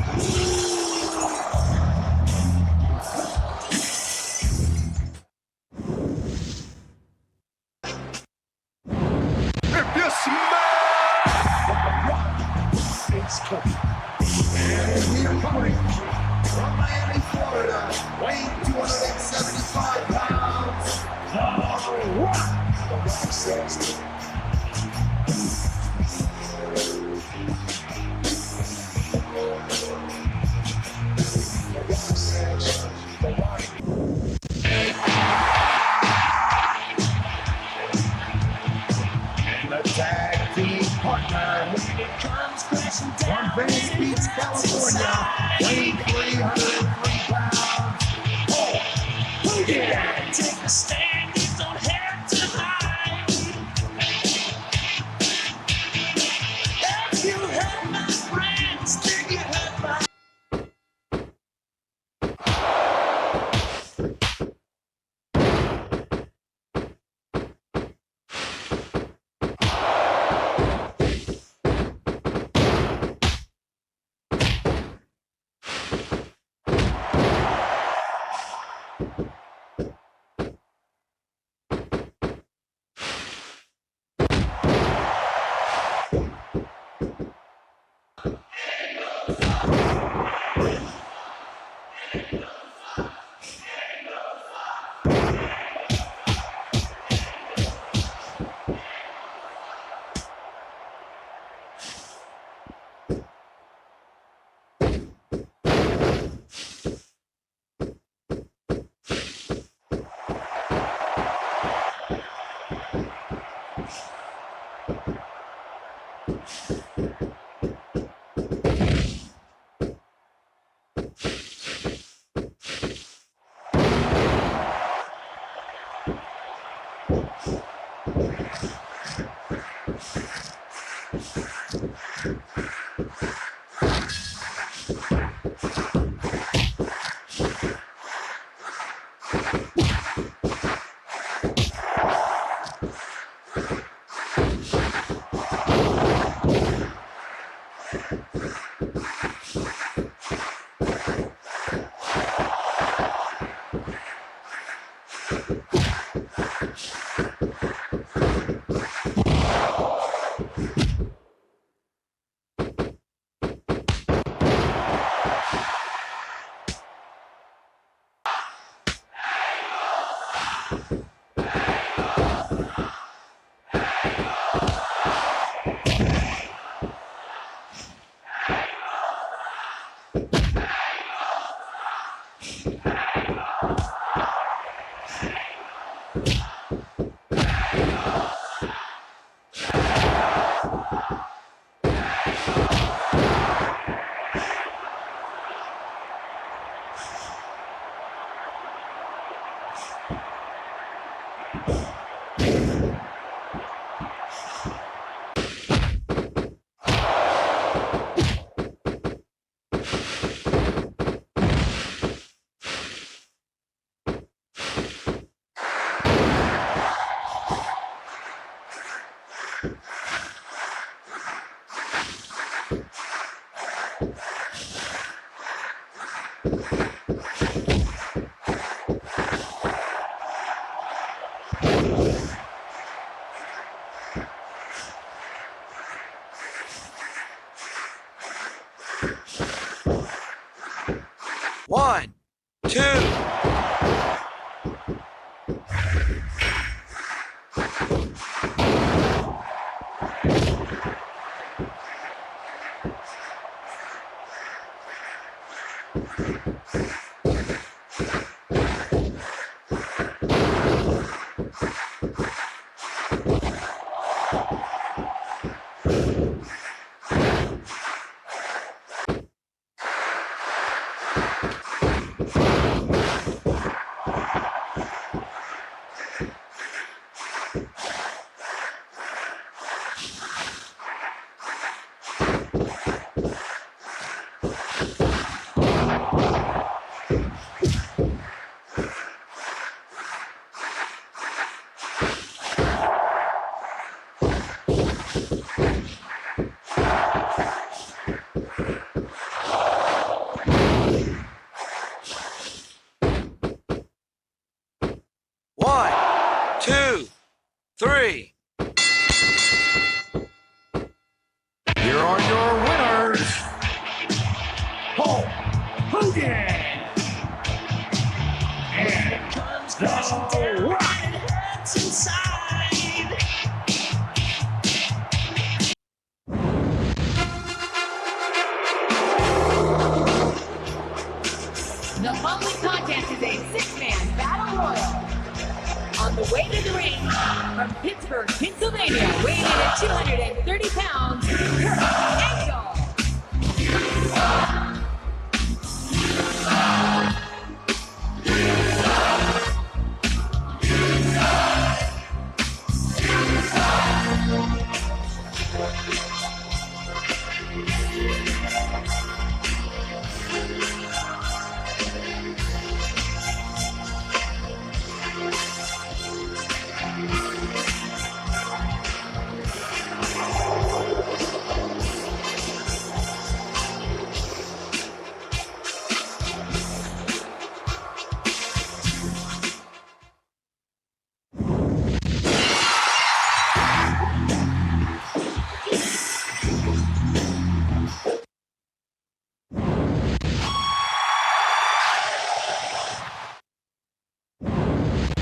you smell it's coming. And here coming from Miami, Florida, weighing 275 pounds, The Rock says. The tag team partner when it comes crashing down. From Venice Beach, California, weighing 303 pounds. Oh, yeah. Take a stand, you don't have to hide. If you hurt my friends, then you hurt my. 1, 2, 3. Here are your winners, Hulk Hogan and the Rockets inside. The following contest is a six-man battle royal. On the way to the ring, from Pittsburgh, Pennsylvania, weighing in at 230 pounds, Kurt Angle.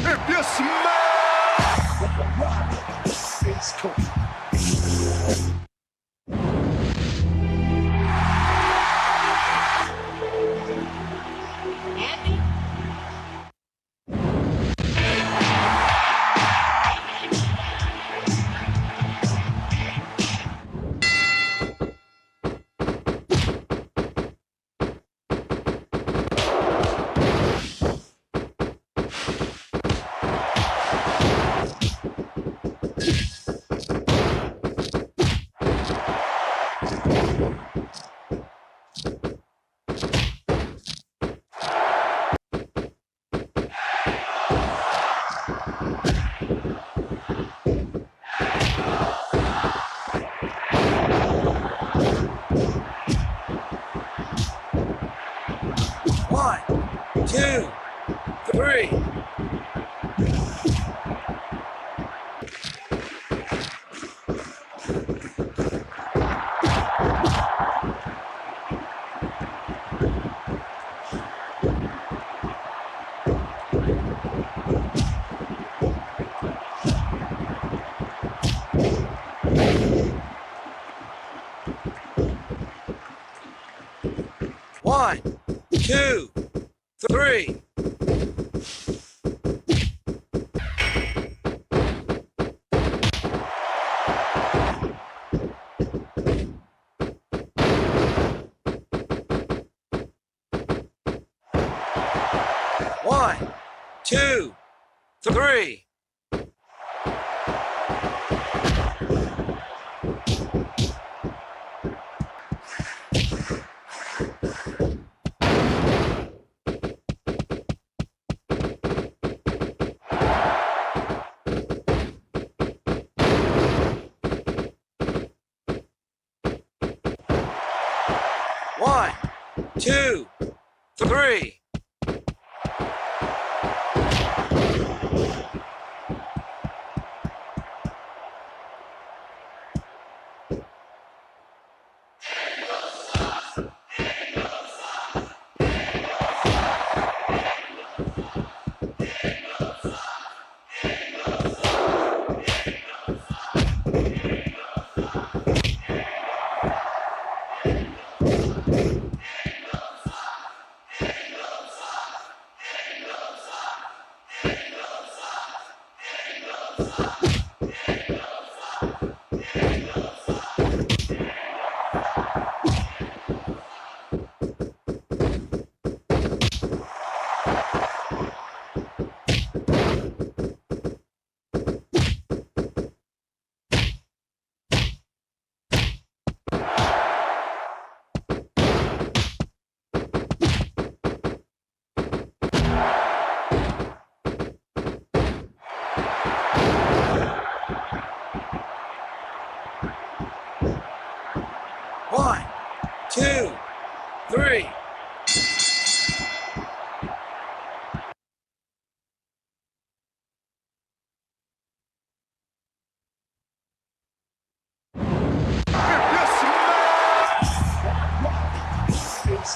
If you smell what the rock is cooking. Andy? One, 2, 3. One, 2, 3. One, 2, 3. One, 2, 3.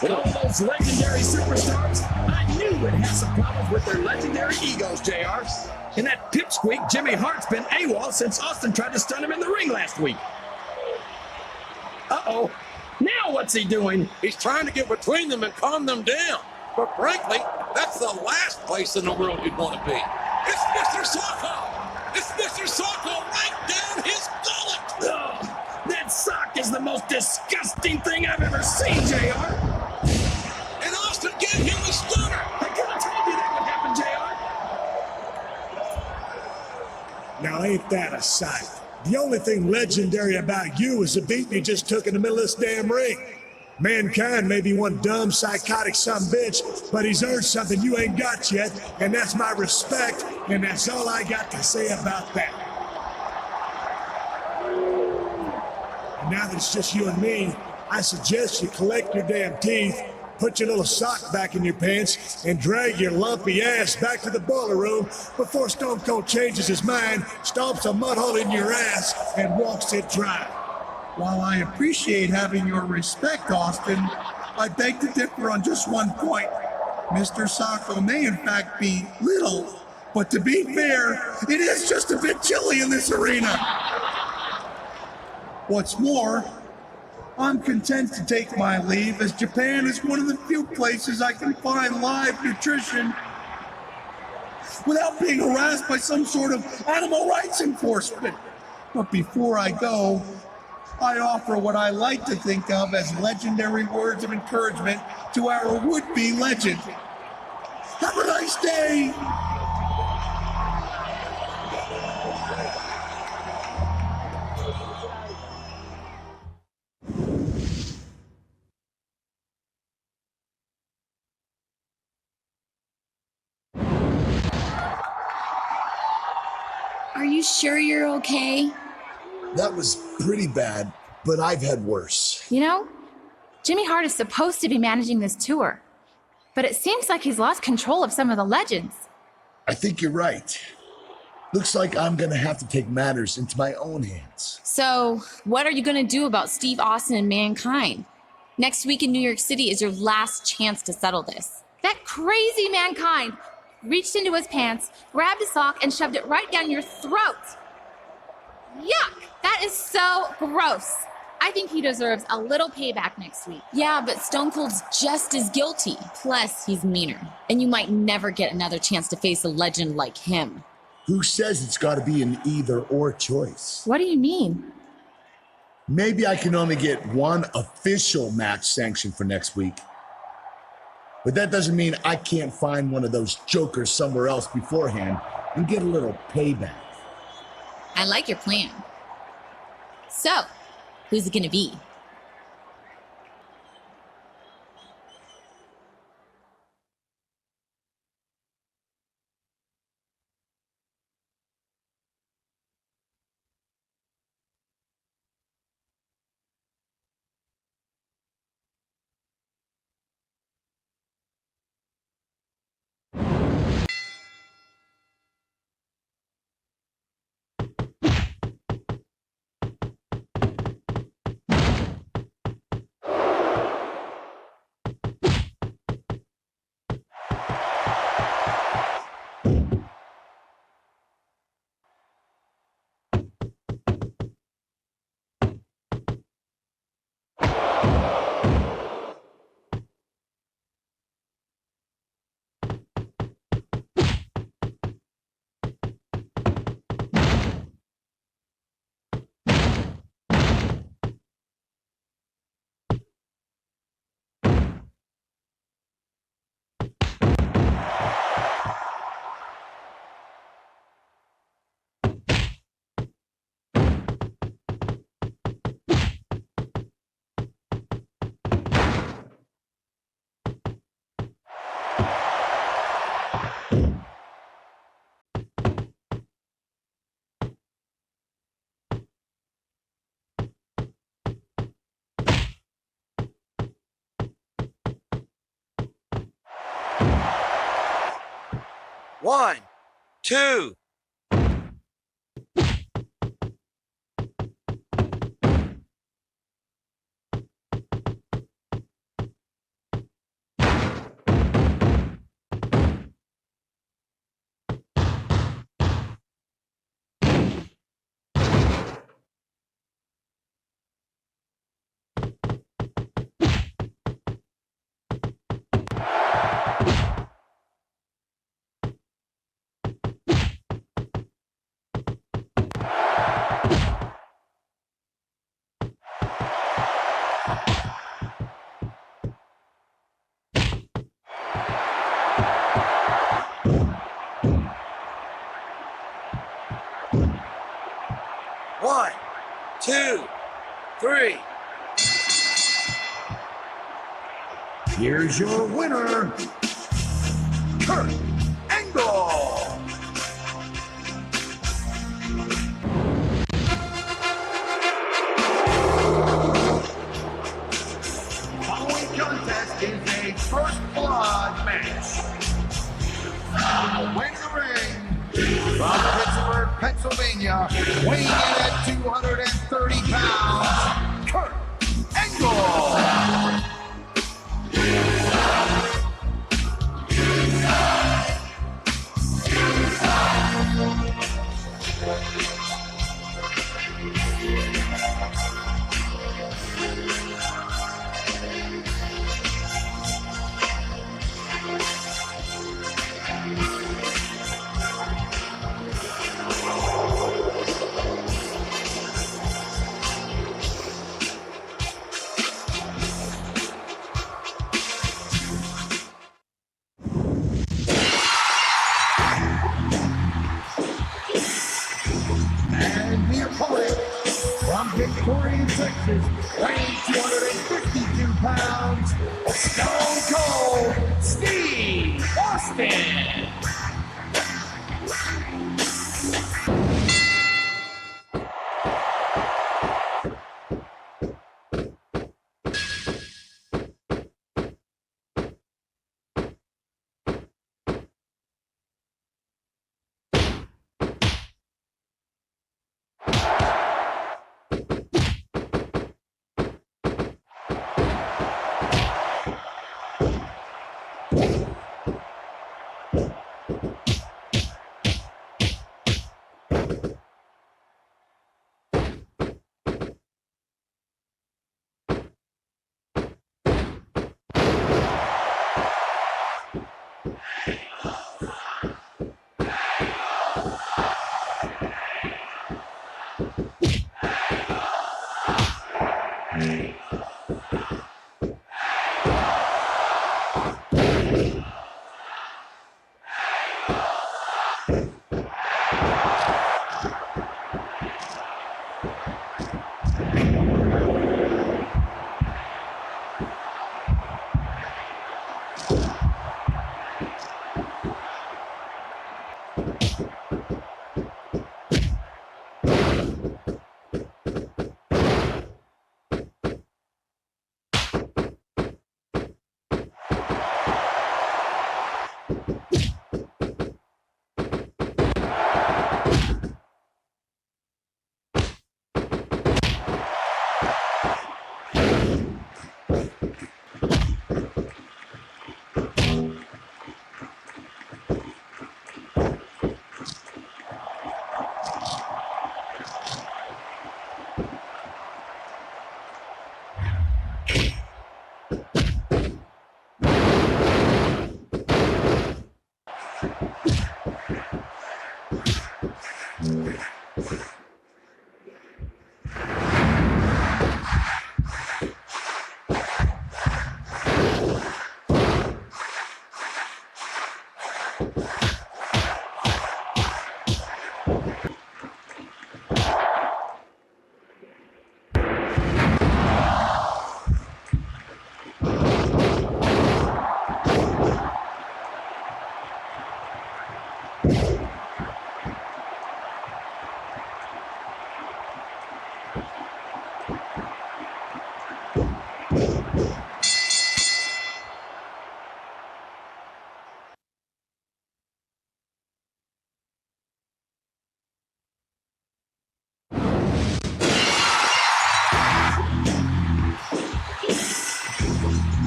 And all those legendary superstars, I knew would have some problems with their legendary egos, JR. And that pipsqueak Jimmy Hart's been AWOL since Austin tried to stun him in the ring last week. Uh-oh. Now what's he doing? He's trying to get between them and calm them down. But frankly, that's the last place in the world you'd want to be. It's Mr. Socko! It's Mr. Socko right down his gullet! Oh, that sock is the most disgusting thing I've ever seen, JR. And Austin gave him the stunner! I could have told you that would happen, JR. Now ain't that a sight? The only thing legendary about you is the beating you just took in the middle of this damn ring. Mankind may be one dumb, psychotic sumbitch, but he's earned something you ain't got yet, and that's my respect, and that's all I got to say about that. And now that it's just you and me, I suggest you collect your damn teeth, put your little sock back in your pants, and drag your lumpy ass back to the boiler room before Stone Cold changes his mind, stomps a mud hole in your ass, and walks it dry. While I appreciate having your respect, Austin, I beg to differ on just one point. Mr. Socko may in fact be little, but to be fair, it is just a bit chilly in this arena. What's more, I'm content to take my leave, as Japan is one of the few places I can find live nutrition without being harassed by some sort of animal rights enforcement. But before I go, I offer what I like to think of as legendary words of encouragement to our would-be legend. Have a nice day! Are you sure you're okay? That was pretty bad, but I've had worse. You know, Jimmy Hart is supposed to be managing this tour, but it seems like he's lost control of some of the legends. I think you're right. Looks like I'm gonna have to take matters into my own hands. So, what are you gonna do about Steve Austin and Mankind? Next week in New York City is your last chance to settle this. That crazy Mankind reached into his pants, grabbed a sock, and shoved it right down your throat. Yuck! That is so gross. I think he deserves a little payback next week. Yeah, but Stone Cold's just as guilty. Plus, he's meaner. And you might never get another chance to face a legend like him. Who says it's gotta be an either-or choice? What do you mean? Maybe I can only get one official match sanctioned for next week. But that doesn't mean I can't find one of those jokers somewhere else beforehand and get a little payback. I like your plan. So, who's it gonna be? One, two. 2, 3. Here's your winner, Kurt Angle. Following contest is a first blood match. Away to the ring, from Pittsburgh, Pennsylvania, weighing in at 230 pounds, Kurt Angle. And the opponent from Victoria, Texas, weighing 252 pounds, Stone Cold Steve Austin.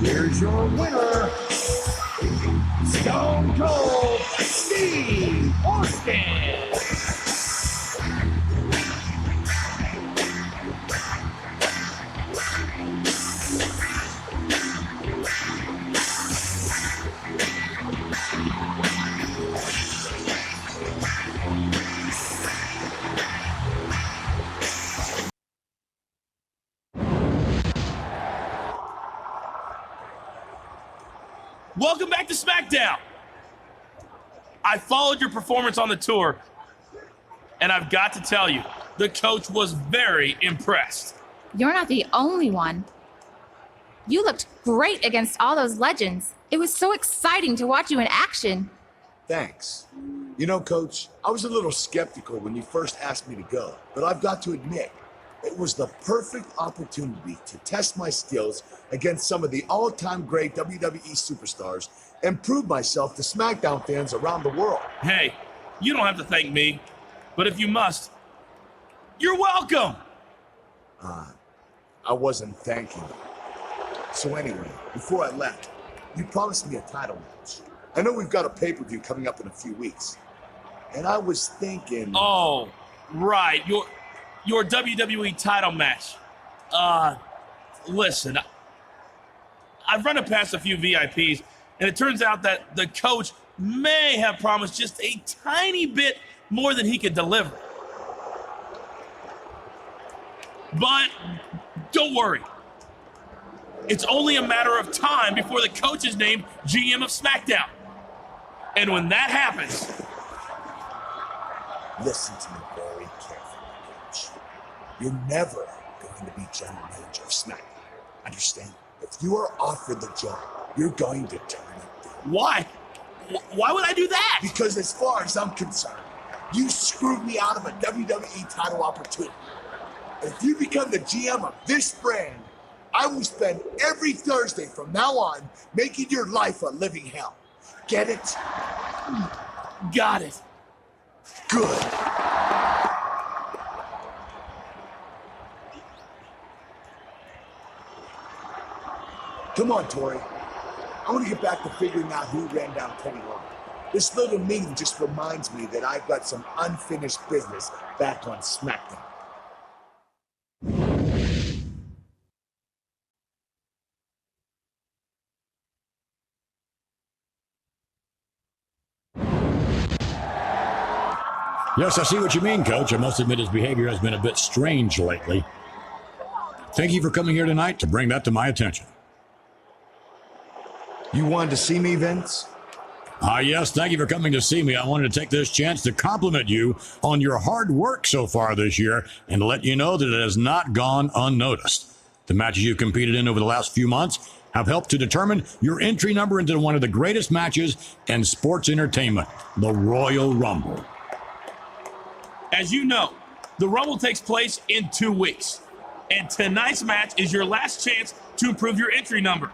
Here's your winner, Stone Cold Steve Austin. Welcome back to SmackDown. I followed your performance on the tour, and I've got to tell you, the coach was very impressed. You're not the only one. You looked great against all those legends. It was so exciting to watch you in action. Thanks. You know, Coach, I was a little skeptical when you first asked me to go, but I've got to admit, it was the perfect opportunity to test my skills against some of the all-time great WWE superstars and prove myself to SmackDown fans around the world. Hey, you don't have to thank me, but if you must, you're welcome. I wasn't thanking you. So anyway, before I left, you promised me a title match. I know we've got a pay-per-view coming up in a few weeks. And I was thinking... Oh, right. Your WWE title match. Listen, I've run it past a few VIPs, and it turns out that the coach may have promised just a tiny bit more than he could deliver. But don't worry. It's only a matter of time before the coach is named GM of SmackDown. And when that happens... Listen to me very carefully, Coach. You're never going to be general manager of SmackDown. Understand? If you are offered the job, you're going to turn it down. Why? Why would I do that? Because as far as I'm concerned, you screwed me out of a WWE title opportunity. And if you become the GM of this brand, I will spend every Thursday from now on making your life a living hell. Get it? Got it. Good. Come on, Torrie. I want to get back to figuring out who ran down Teddy Long. This little meeting just reminds me that I've got some unfinished business back on SmackDown. Yes, I see what you mean, Coach. I must admit his behavior has been a bit strange lately. Thank you for coming here tonight to bring that to my attention. You wanted to see me, Vince? Yes, thank you for coming to see me. I wanted to take this chance to compliment you on your hard work so far this year and to let you know that it has not gone unnoticed. The matches you've competed in over the last few months have helped to determine your entry number into one of the greatest matches in sports entertainment, the Royal Rumble. As you know, the Rumble takes place in 2 weeks. And tonight's match is your last chance to improve your entry number.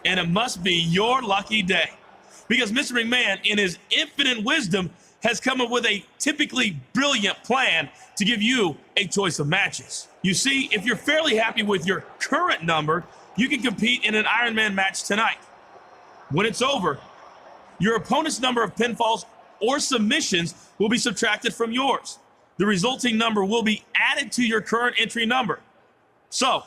And it must be your lucky day. Because Mr. McMahon, in his infinite wisdom, has come up with a typically brilliant plan to give you a choice of matches. You see, if you're fairly happy with your current number, you can compete in an Iron Man match tonight. When it's over, your opponent's number of pinfalls or submissions will be subtracted from yours. The resulting number will be added to your current entry number. So,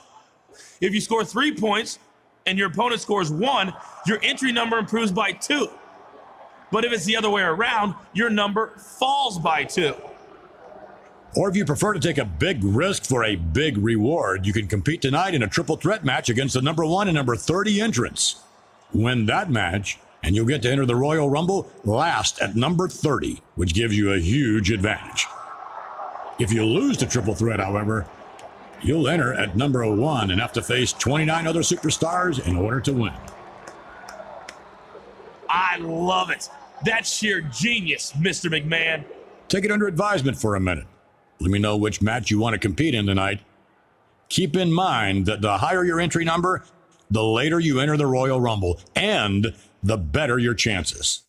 if you score 3 points and your opponent scores 1, your entry number improves by 2. But if it's the other way around, your number falls by 2. Or if you prefer to take a big risk for a big reward, you can compete tonight in a triple threat match against the number 1 and number 30 entrants. Win that match, and you'll get to enter the Royal Rumble last at number 30, which gives you a huge advantage. If you lose the triple threat, however, you'll enter at number 1 and have to face 29 other superstars in order to win. I love it. That's sheer genius, Mr. McMahon. Take it under advisement for a minute. Let me know which match you want to compete in tonight. Keep in mind that the higher your entry number, the later you enter the Royal Rumble, and the better your chances.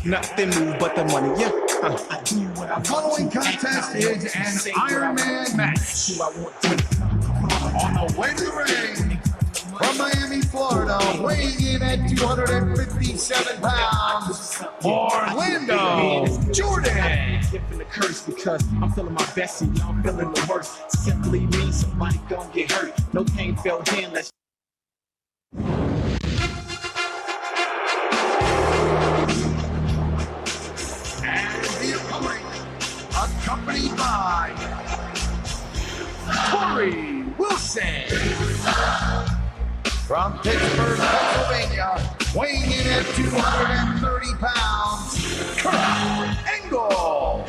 Nothing move but the money, yeah. The following contest is an Iron Man match. On the way to the ring, from Miami, Florida, weighing in at 257 pounds, Orlando Jordan. Giving the curse because I'm feeling my best and y'all feeling the worst. Simply means somebody gon' get hurt. No pain felt in. Let's Accompanied by Torrie. Wilson. From Pittsburgh, Pennsylvania, weighing in at 230 pounds, Kurt Angle.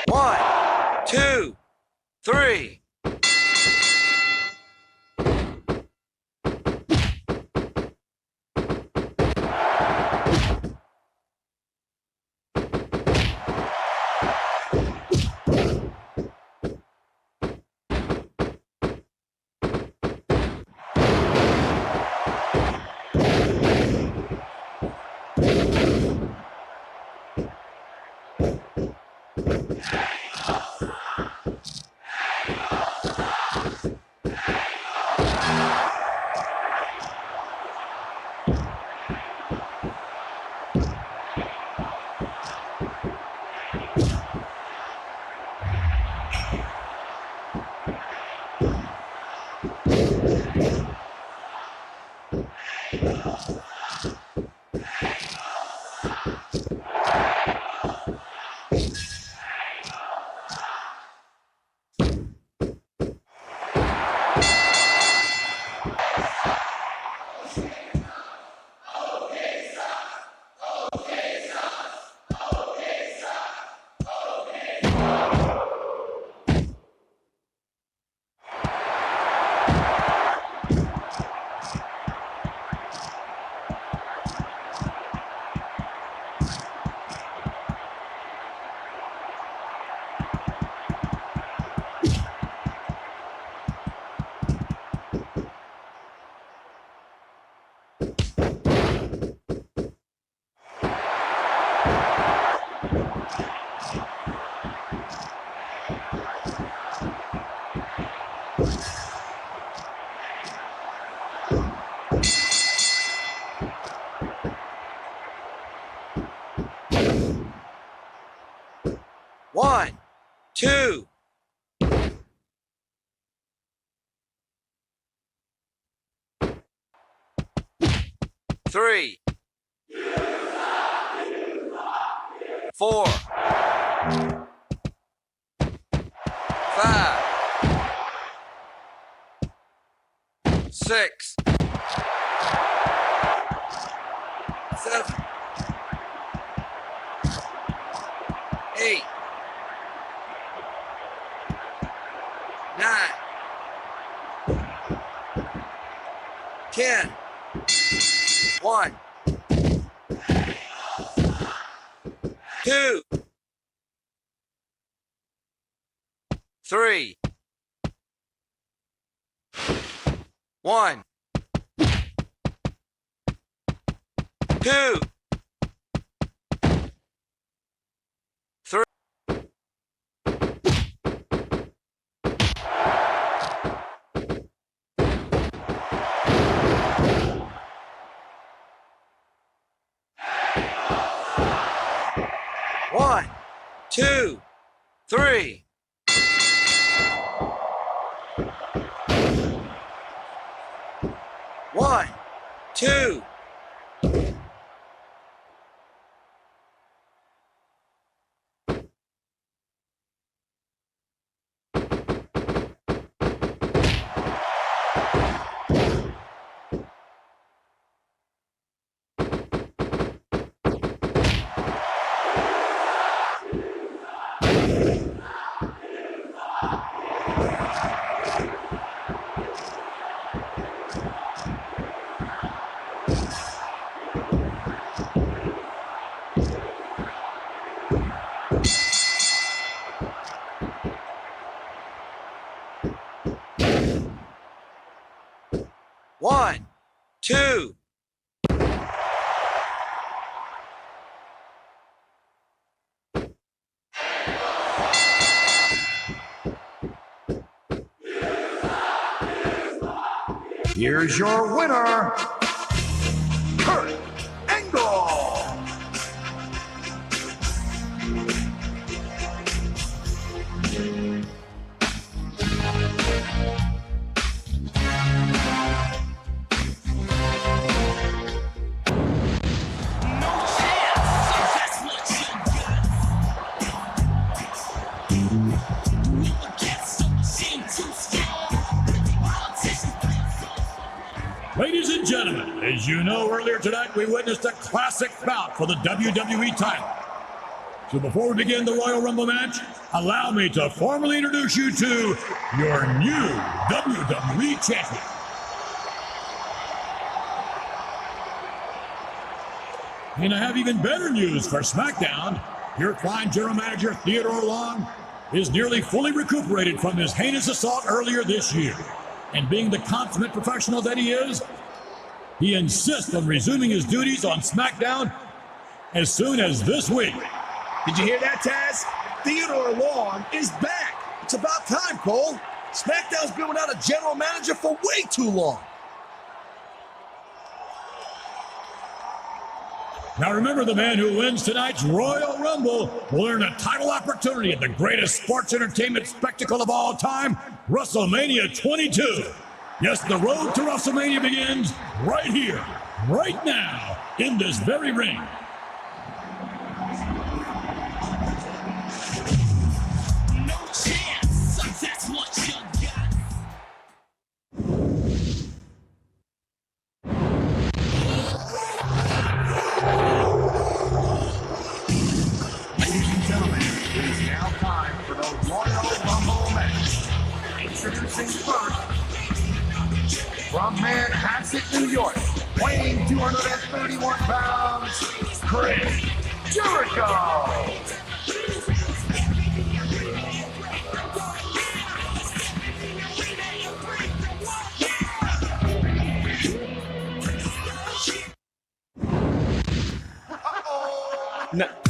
One, two, three. One, two. Three. Four. Five. Six. Seven. 8. 9. 10. 1. 2. 3. 1. 2. 3. 1, 2, 3. 1, 2. 2. Here's your winner, Kurt Angle. Ladies and gentlemen, as you know, earlier tonight we witnessed a classic bout for the WWE title. So before we begin the Royal Rumble match, allow me to formally introduce you to your new WWE champion. And I have even better news for SmackDown. Your fine general manager, Theodore Long, is nearly fully recuperated from his heinous assault earlier this year. And being the consummate professional that he is, he insists on resuming his duties on SmackDown as soon as this week. Did you hear that, Taz? Theodore Long is back. It's about time, Cole. SmackDown's been without a general manager for way too long. Now remember, the man who wins tonight's Royal Rumble will earn a title opportunity at the greatest sports entertainment spectacle of all time, WrestleMania 22. Yes, the road to WrestleMania begins right here, right now, in this very ring. No chance. That's what you got. Ladies and gentlemen, it is now time for the Royal Rumble match. Introducing first, from Manhasset, New York, weighing 231 pounds, Chris Jericho.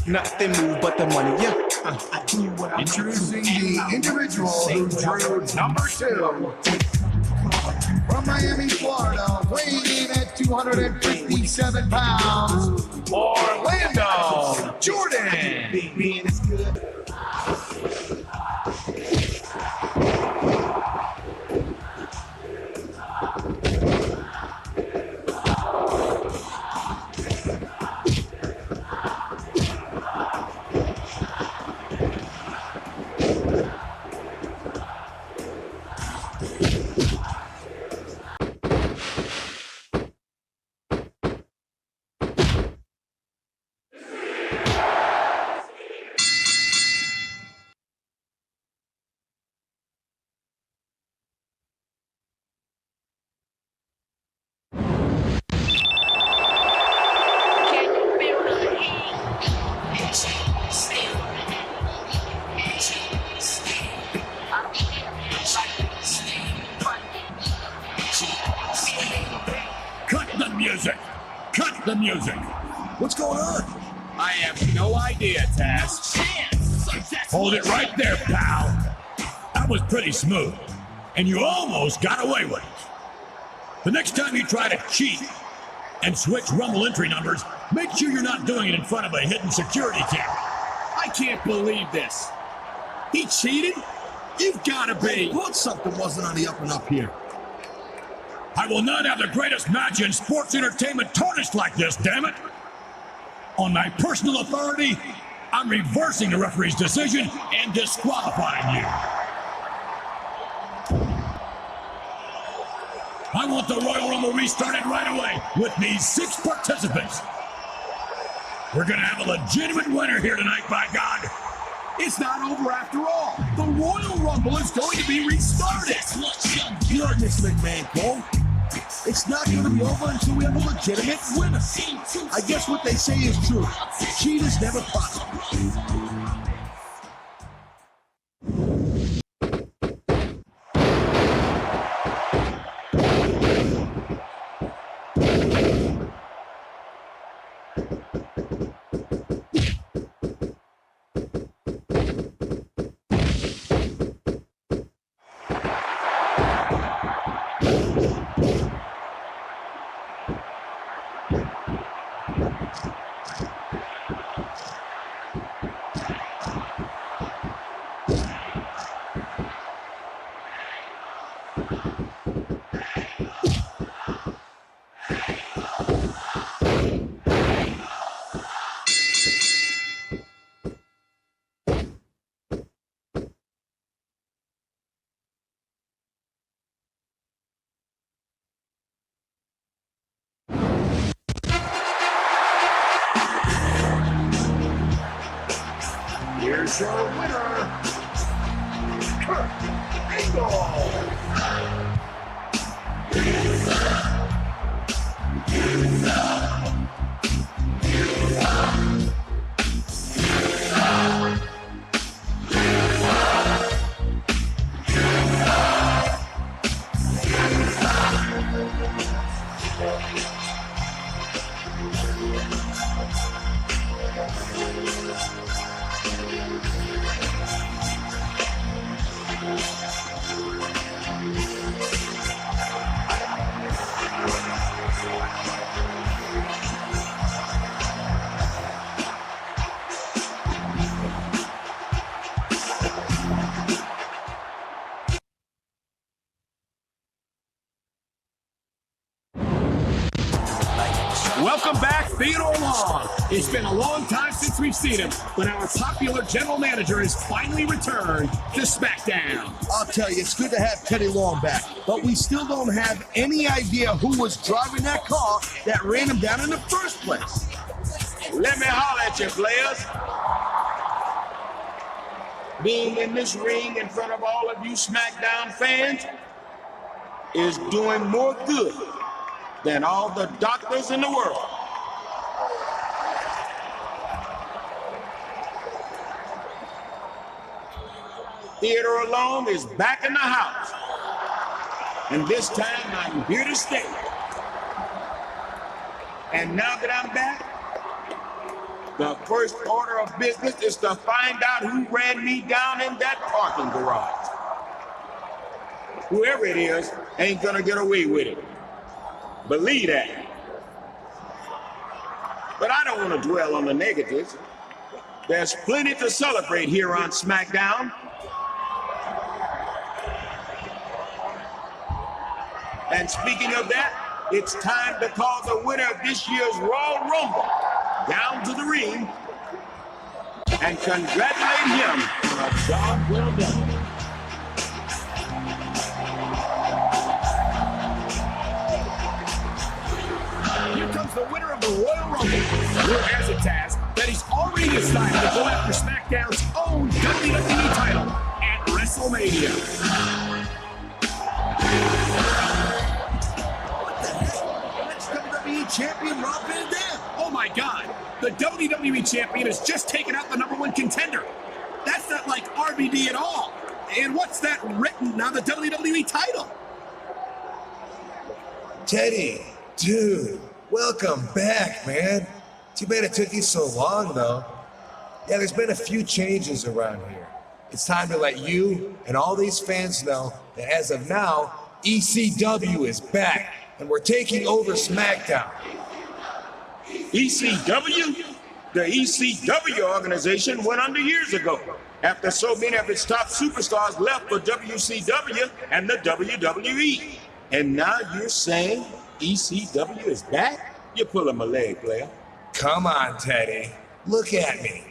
Nothing move but the money, yeah. I knew what I was Introducing the individual who drew number 2. From Miami, Florida, weighing in at 257 pounds, Orlando Jordan. being is good. Cut the music. What's going on? I have no idea, Taz. Hold it right there, pal. That was pretty smooth, and you almost got away with it. The next time you try to cheat and switch Rumble entry numbers, make sure you're not doing it in front of a hidden security camera. I can't believe this. He cheated? You've got to be. I thought something wasn't on the up and up here. I will not have the greatest match in sports entertainment tarnished like this, damn it! On my personal authority, I'm reversing the referee's decision and disqualifying you. I want the Royal Rumble restarted right away with these 6 participants. We're gonna have a legitimate winner here tonight, by God. It's not over after all. The Royal Rumble is going to be restarted. You heard this, McMahon, Cole. It's not going to be over until we have a legitimate winner. I guess what they say is true. Cheaters never prosper. Here's your winner, Kurt Angle. Welcome back, Theodore Long. It's been a long time since we've seen him, but our popular general manager has finally returned to SmackDown. I'll tell you, it's good to have Teddy Long back, but we still don't have any idea who was driving that car that ran him down in the first place. Let me holler at you, players. Being in this ring in front of all of you SmackDown fans is doing more good than all the doctors in the world. Theodore Long is back in the house. And this time I'm here to stay. And now that I'm back, the first order of business is to find out who ran me down in that parking garage. Whoever it is ain't gonna get away with it. Believe that. But I don't want to dwell on the negatives. There's plenty to celebrate here on SmackDown. And speaking of that, it's time to call the winner of this year's Royal Rumble down to the ring and congratulate him on a job well done. Here comes the winner of the Royal Rumble, who has a task that he's already decided to go after SmackDown's own WWE title at WrestleMania. What the heck? That's WWE Champion Rob Van Dam. Oh my God, the WWE Champion has just taken out the #1 contender. That's not like RVD at all. And what's that written on the WWE title? Teddy, dude, welcome back, man. Too bad it took you so long, though. Yeah, there's been a few changes around here. It's time to let you and all these fans know that as of now, ECW is back, and we're taking over SmackDown. ECW? The ECW organization went under years ago, after so many of its top superstars left for WCW and the WWE. And now you're saying ECW is back? You're pulling my leg, player. Come on, Teddy. Look at me.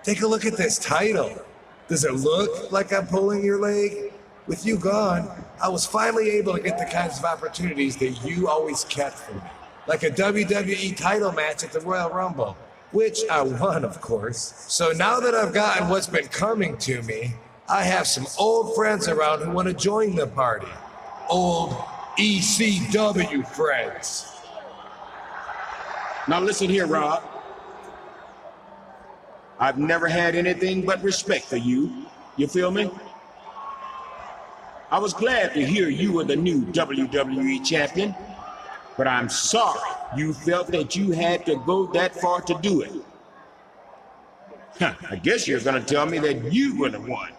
Take a look at this title. Does it look like I'm pulling your leg? With you gone, I was finally able to get the kinds of opportunities that you always kept from me. Like a WWE title match at the Royal Rumble, which I won, of course. So now that I've gotten what's been coming to me, I have some old friends around who want to join the party. Old ECW friends. Now listen here, Rob. I've never had anything but respect for you. You feel me? I was glad to hear you were the new WWE champion, but I'm sorry you felt that you had to go that far to do it. I guess you're gonna tell me that you were the one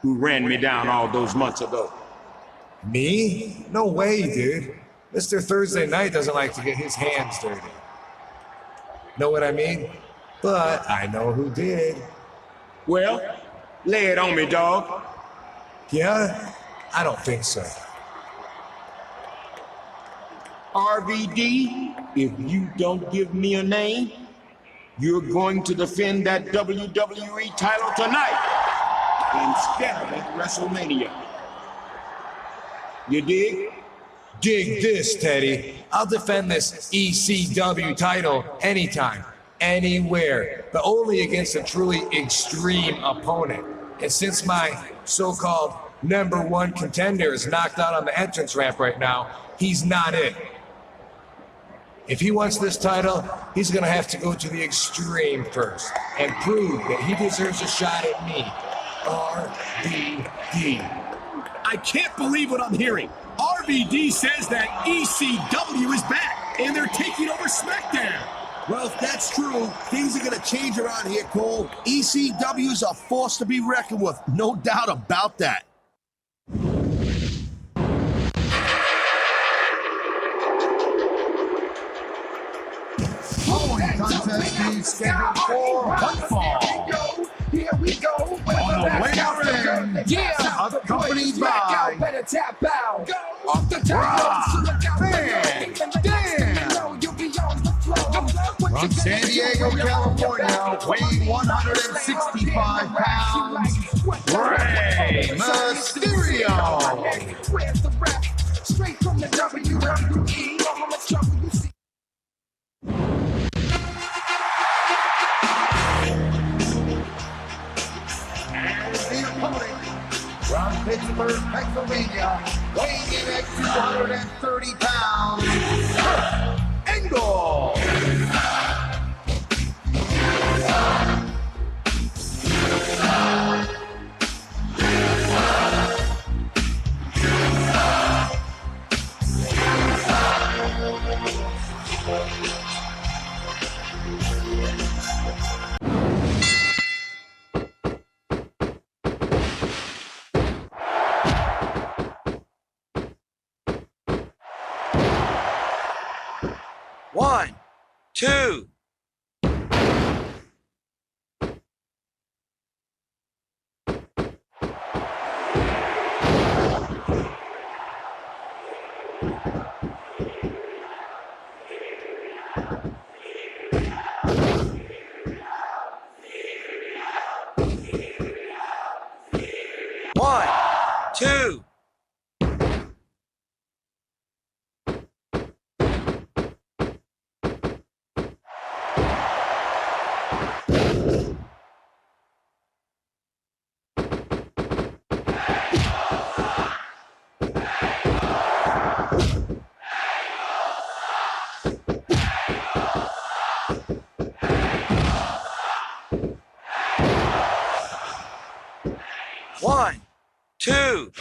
who ran me down all those months ago. Me? No way, dude. Mr. Thursday Night doesn't like to get his hands dirty. Know what I mean? But I know who did. Well, lay it on me, dog. Yeah? I don't think so. RVD, if you don't give me a name, you're going to defend that WWE title tonight instead of at WrestleMania. You dig? Dig this, Teddy. I'll defend this ECW title anytime. anywhere, but only against a truly extreme opponent. And since my so-called #1 contender is knocked out on the entrance ramp right now, he's not in. If he wants this title, he's gonna have to go to the extreme first and prove that he deserves a shot at me, RVD. I can't believe what I'm hearing. RVD says that ECW is back, and they're taking over SmackDown. Well, if that's true, things are going to change around here, Cole. ECW is a force to be reckoned with, no doubt about that. Following contest is scheduled for one fall. Here we go. On the way ring, Yeah. accompanied by Better tap out. Off the top, Man Dan. From San Diego, California, weighing 165 pounds, Rey Mysterio. Where's the rap? Straight from the WWE. How much trouble you see? And the opponent from Pittsburgh, Pennsylvania, weighing in at 230 pounds, Angle. One, two. One, two. One, two.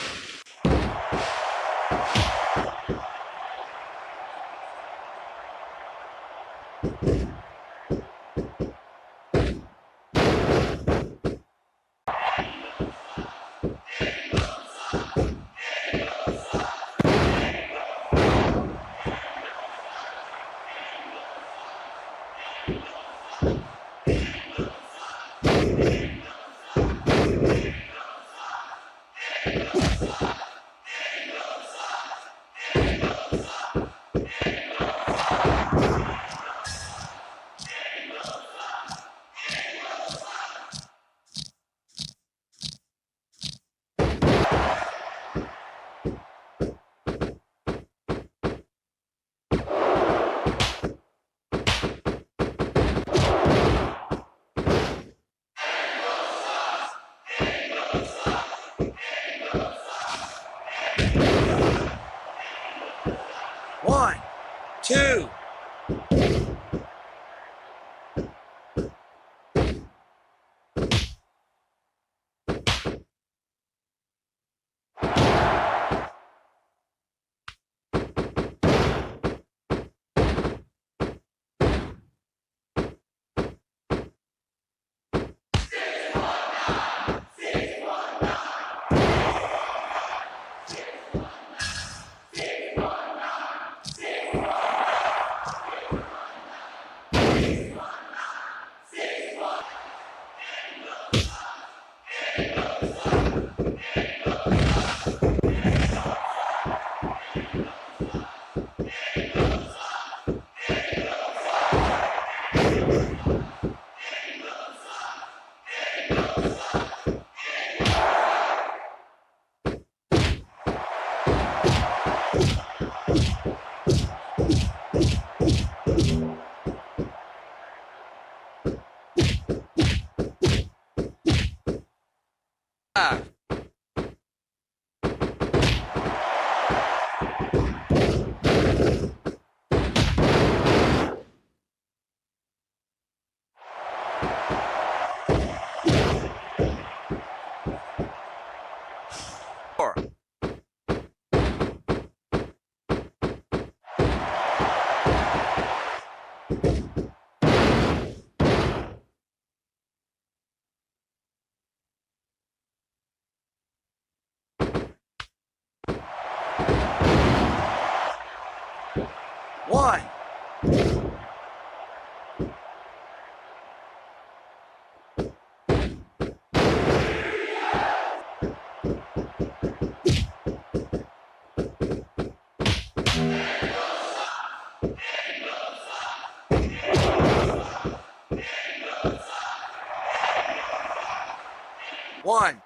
1,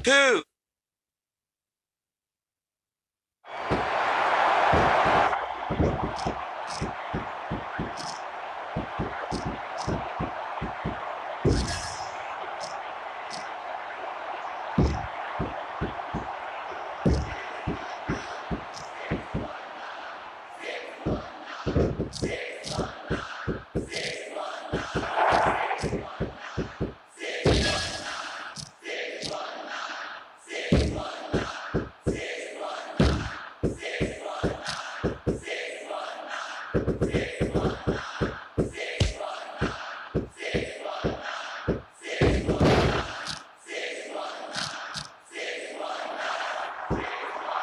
2.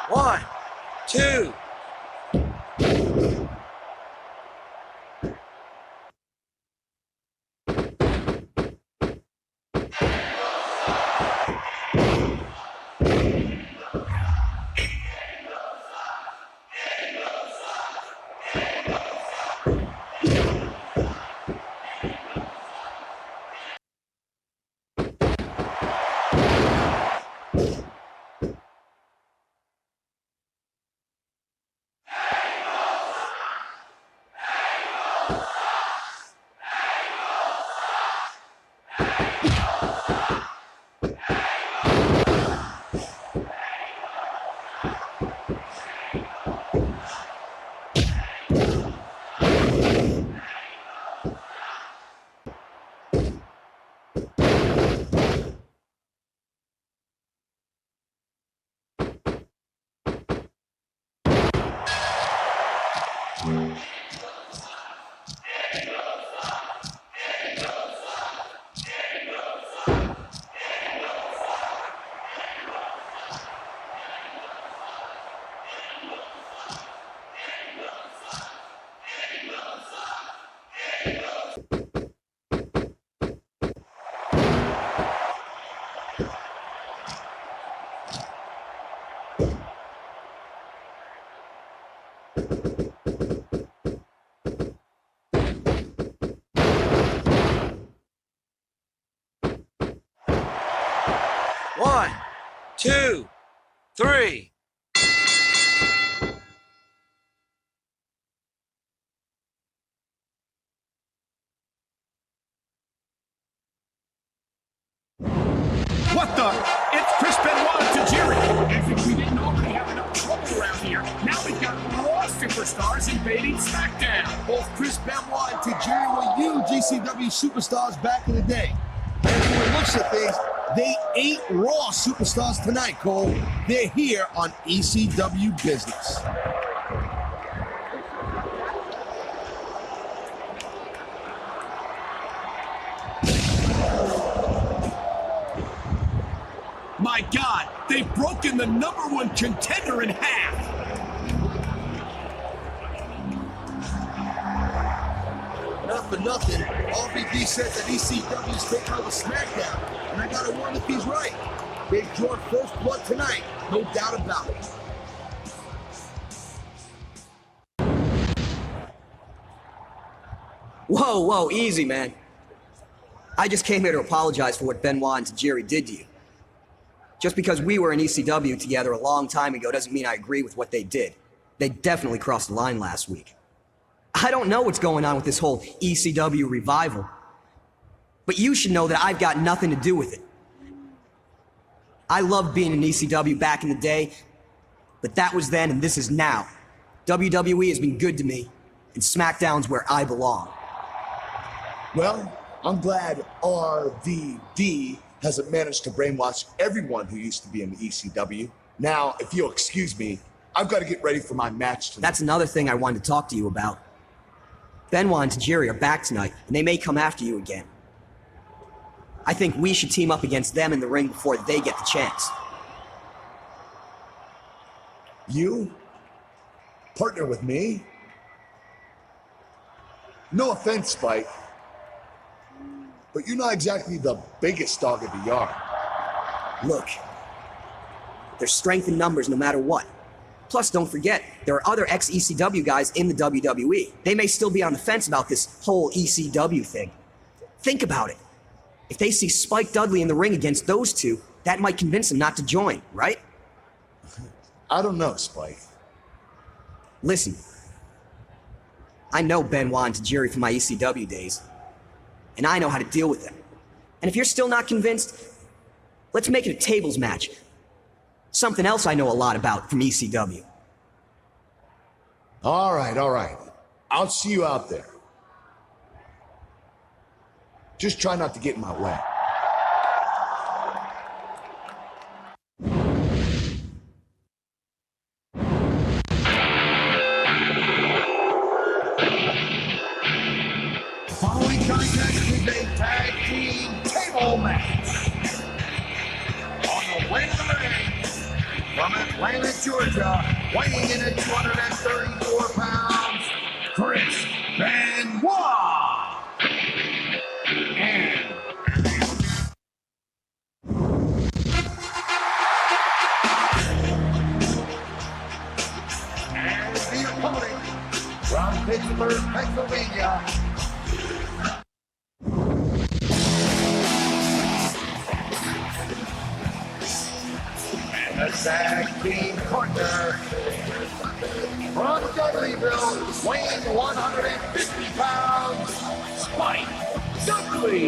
One, two. One, two, three. What the? It's Chris Benoit to Jerry. As if we didn't already have enough trouble around here, now we've got Raw superstars invading SmackDown. Both Chris Benoit and Tajiri were huge GCW superstars back in the day. And from the looks of things, they ain't Raw superstars tonight, Cole. They're here on ECW business. My God, they've broken the #1 contender in half. Not for nothing, RVD says that ECW's taking over SmackDown, and I gotta wonder if he's right. They've drawn first blood tonight, no doubt about it. Whoa, whoa, easy, man. I just came here to apologize for what Benoit and Tajiri did to you. Just because we were in ECW together a long time ago doesn't mean I agree with what they did. They definitely crossed the line last week. I don't know what's going on with this whole ECW revival, but you should know that I've got nothing to do with it. I loved being in ECW back in the day, but that was then and this is now. WWE has been good to me, and SmackDown's where I belong. Well, I'm glad RVD hasn't managed to brainwash everyone who used to be in the ECW. Now, if you'll excuse me, I've got to get ready for my match tonight. That's another thing I wanted to talk to you about. Benoit and Tajiri are back tonight, and they may come after you again. I think we should team up against them in the ring before they get the chance. You? Partner with me? No offense, Spike, but you're not exactly the biggest dog of the yard. Look, there's strength in numbers no matter what. Plus, don't forget, there are other ex-ECW guys in the WWE. They may still be on the fence about this whole ECW thing. Think about it. If they see Spike Dudley in the ring against those two, that might convince them not to join, right? I don't know, Spike. Listen, I know Benoit and Tajiri from my ECW days, and I know how to deal with them. And if you're still not convinced, let's make it a tables match. Something else I know a lot about from ECW. All right. I'll see you out there. Just try not to get in my way. Following contest is a tag team table match. On the way to the ring, from Atlanta, Georgia, weighing in at 234 pounds, Chris Benoit. And the opponent from Pittsburgh, Pennsylvania, the tag team partner from Dudleyville, weighing 150 pounds, Spike Dudley.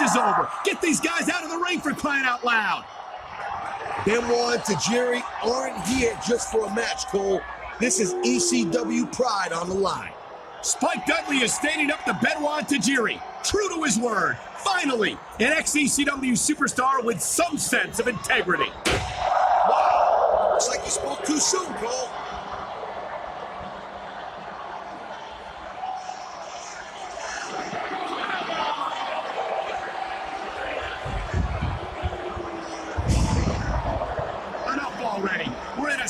Is over. Get these guys out of the ring for crying out loud. Benoit and Tajiri aren't here just for a match, Cole. This is ECW pride on the line. Spike Dudley is standing up to Benoit and Tajiri. True to his word. Finally, an ex-ECW superstar with some sense of integrity. Wow. Looks like you spoke too soon, Cole.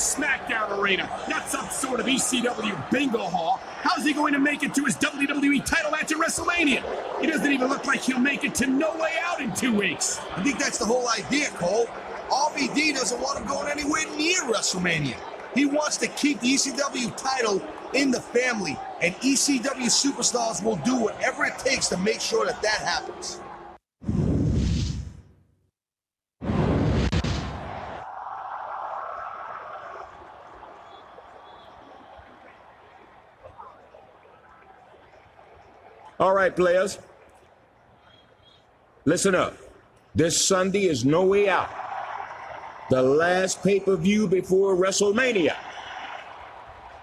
SmackDown arena, not some sort of ECW bingo hall. How's he going to make it to his WWE title match at Wrestlemania? He doesn't even look like he'll make it to No Way Out in 2 weeks. I think that's the whole idea, Cole. RVD doesn't want him going anywhere near WrestleMania. He wants to keep the ECW title in the family, and ECW superstars will do whatever it takes to make sure that that happens. All right, players. Listen up. This Sunday is No Way Out. The last pay-per-view before WrestleMania.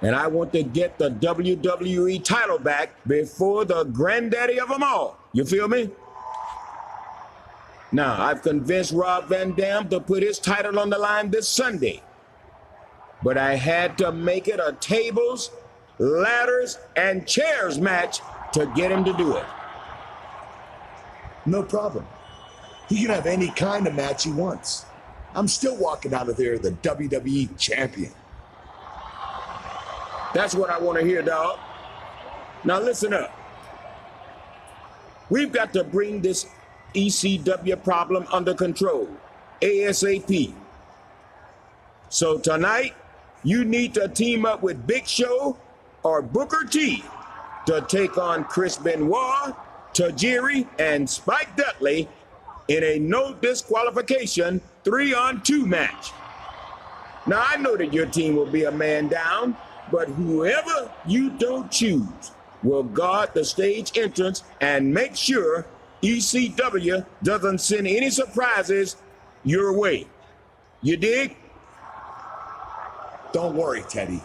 And I want to get the WWE title back before the granddaddy of them all. You feel me? Now, I've convinced Rob Van Dam to put his title on the line this Sunday. But I had to make it a tables, ladders, and chairs match to get him to do it. No problem. He can have any kind of match he wants. I'm still walking out of there the WWE champion. That's what I want to hear, dog. Now listen up. We've got to bring this ECW problem under control, ASAP. So tonight, you need to team up with Big Show or Booker T to take on Chris Benoit, Tajiri, and Spike Dudley in a no disqualification 3-on-2 match. Now, I know that your team will be a man down, but whoever you don't choose will guard the stage entrance and make sure ECW doesn't send any surprises your way. You dig? Don't worry, Teddy.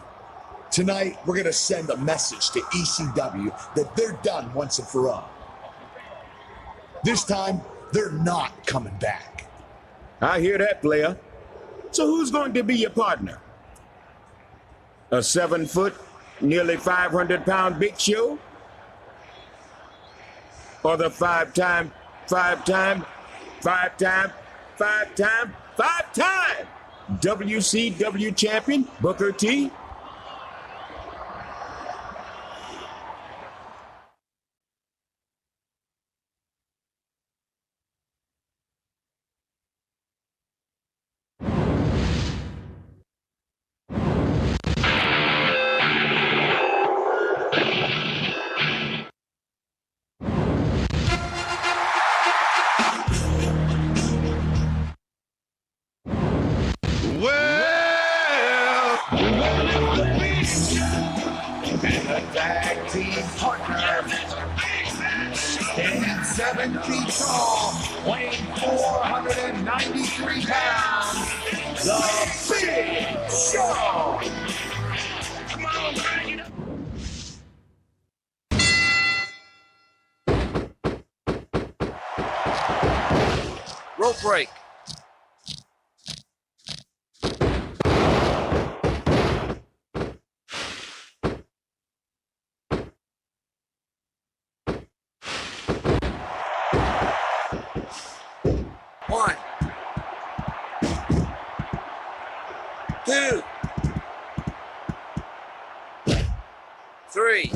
Tonight, we're going to send a message to ECW that they're done once and for all. This time, they're not coming back. I hear that, player. So who's going to be your partner? A 7-foot, nearly 500-pound Big Show? Or the five-time WCW champion, Booker T? Tag team partner, standing 7 feet tall, weighing 493 pounds, the Big Show. Come on, man, Rope break. One, 2, 3.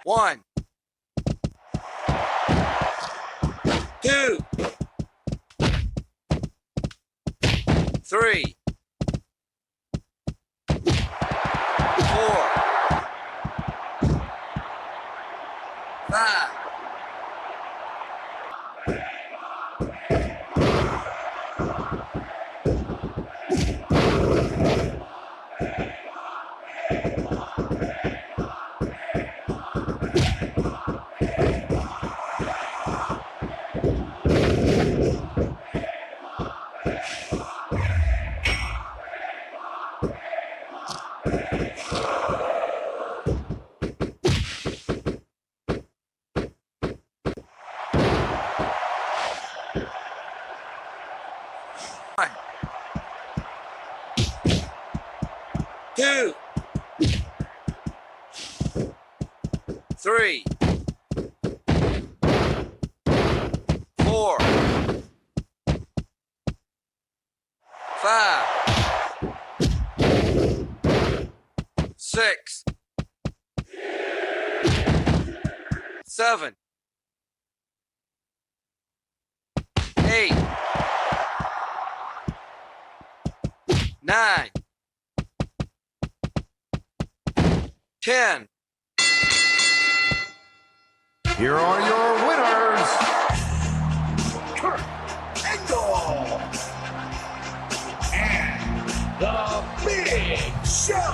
1, 2, 3, 4, 5. Two, 3, 4, 5, 6, 7, 8, 9, 10. Here are your winners, Kurt Angle and the Big Show.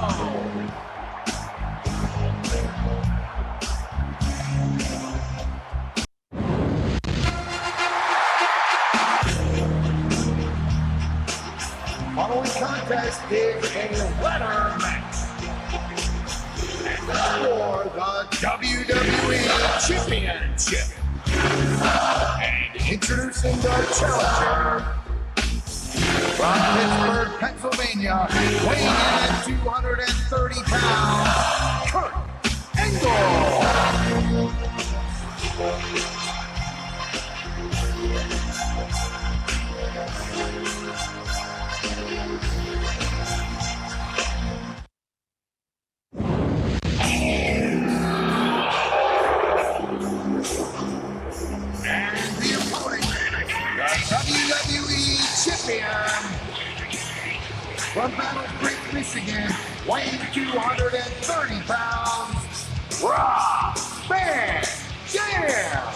Following contest is a ladder match. And for the WWE Championship. And introducing the challenger from Pittsburgh, Pennsylvania, weighing in at 230 pounds, Kurt Angle. WWE Champion from Battle Creek, Michigan, weighing 230 pounds, Rob Van Dam.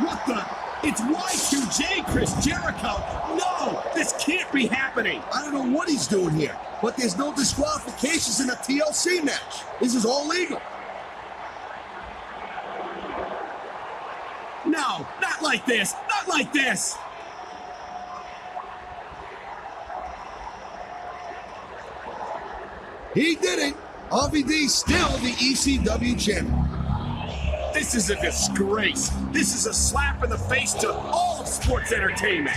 What the? It's Y2J, Chris Jericho! No! This can't be happening! I don't know what he's doing here, but there's no disqualifications in a TLC match. This is all legal. No, not like this! Not like this! He did it. RVD's still the ECW champion. This is a disgrace. This is a slap in the face to all of sports entertainment.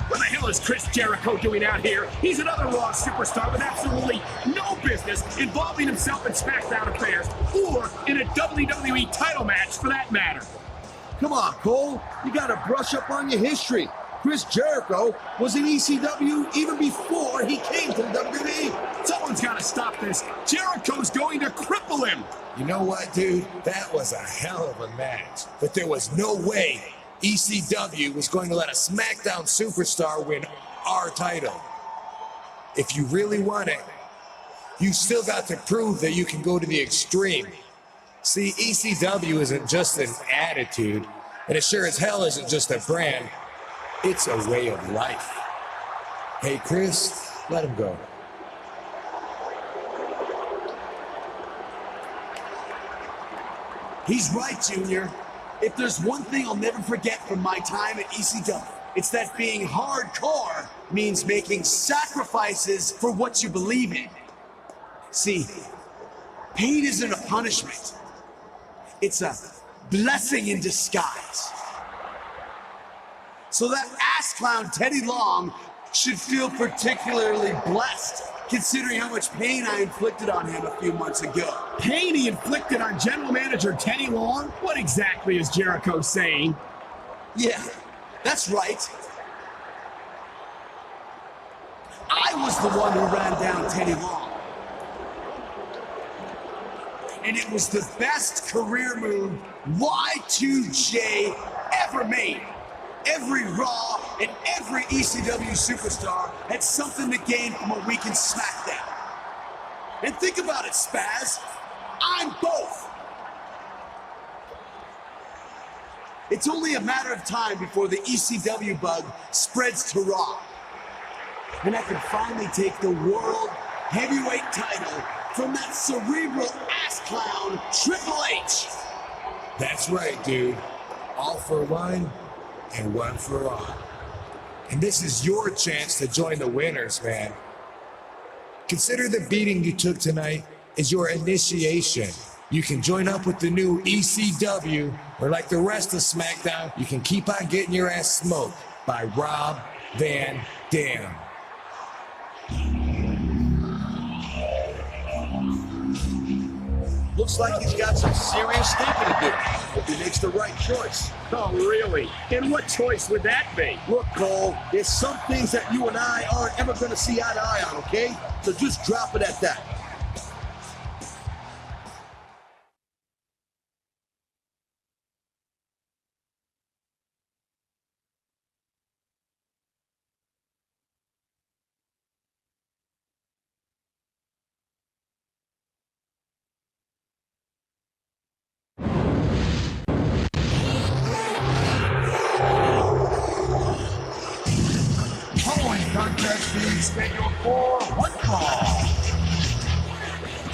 What the hell is Chris Jericho doing out here? He's another Raw superstar with absolutely no business involving himself in SmackDown affairs or in a WWE title match for that matter. Come on, Cole. You gotta brush up on your history. Chris Jericho was in ECW even before he came to the WWE. Someone's gotta stop this. Jericho's going to cripple him. You know what, dude? That was a hell of a match. But there was no way ECW was going to let a SmackDown superstar win our title. If you really want it, you still got to prove that you can go to the extreme. See, ECW isn't just an attitude, and it sure as hell isn't just a brand. It's a way of life. Hey, Chris, let him go. He's right, Junior. If there's one thing I'll never forget from my time at ECW, it's that being hardcore means making sacrifices for what you believe in. See, pain isn't a punishment. It's a blessing in disguise. So that ass clown Teddy Long should feel particularly blessed, considering how much pain I inflicted on him a few months ago. Pain he inflicted on General Manager Teddy Long? What exactly is Jericho saying? Yeah, that's right. I was the one who ran down Teddy Long. And it was the best career move Y2J ever made. Every Raw and every ECW superstar had something to gain from a week in SmackDown. And think about it, Spaz. I'm both. It's only a matter of time before the ECW bug spreads to Raw. And I can finally take the World Heavyweight title from that cerebral ass clown, Triple H. That's right, dude. All for one and one for all. And this is your chance to join the winners, man. Consider the beating you took tonight as your initiation. You can join up with the new ECW, or like the rest of SmackDown, you can keep on getting your ass smoked by Rob Van Dam. Looks like he's got some serious thinking to do. Hope he makes the right choice. Oh, really? And what choice would that be? Look, Cole, there's some things that you and I aren't ever going to see eye to eye on, okay? So just drop it at that. Following contest being scheduled for one fall.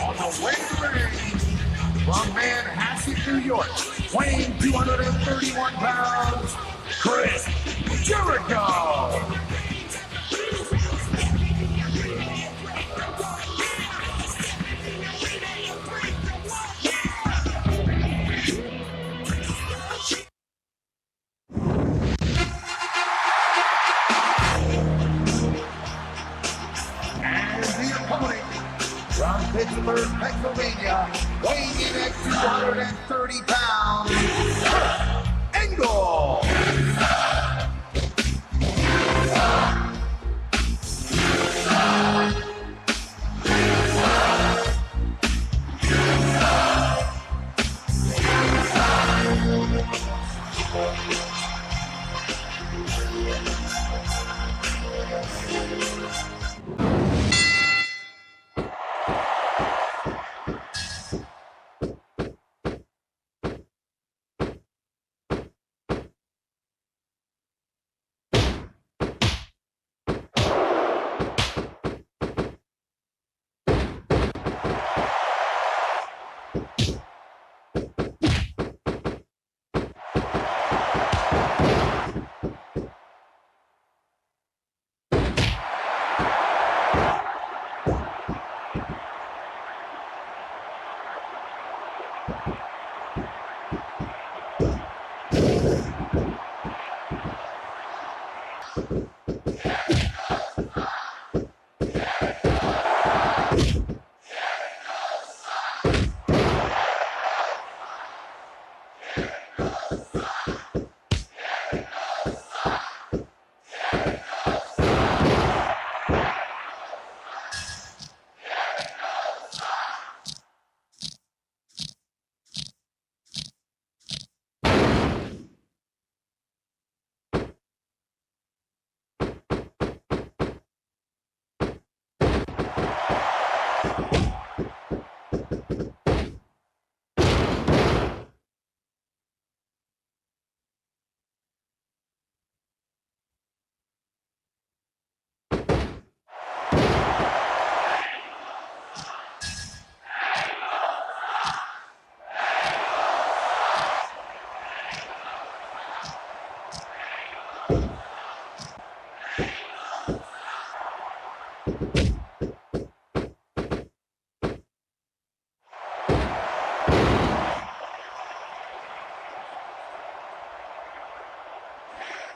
On the way to the ring, from Manhasset, New York, weighing 231 pounds, Chris Jericho. From Pittsburgh, Pennsylvania, weighing in at 230 pounds, Angle.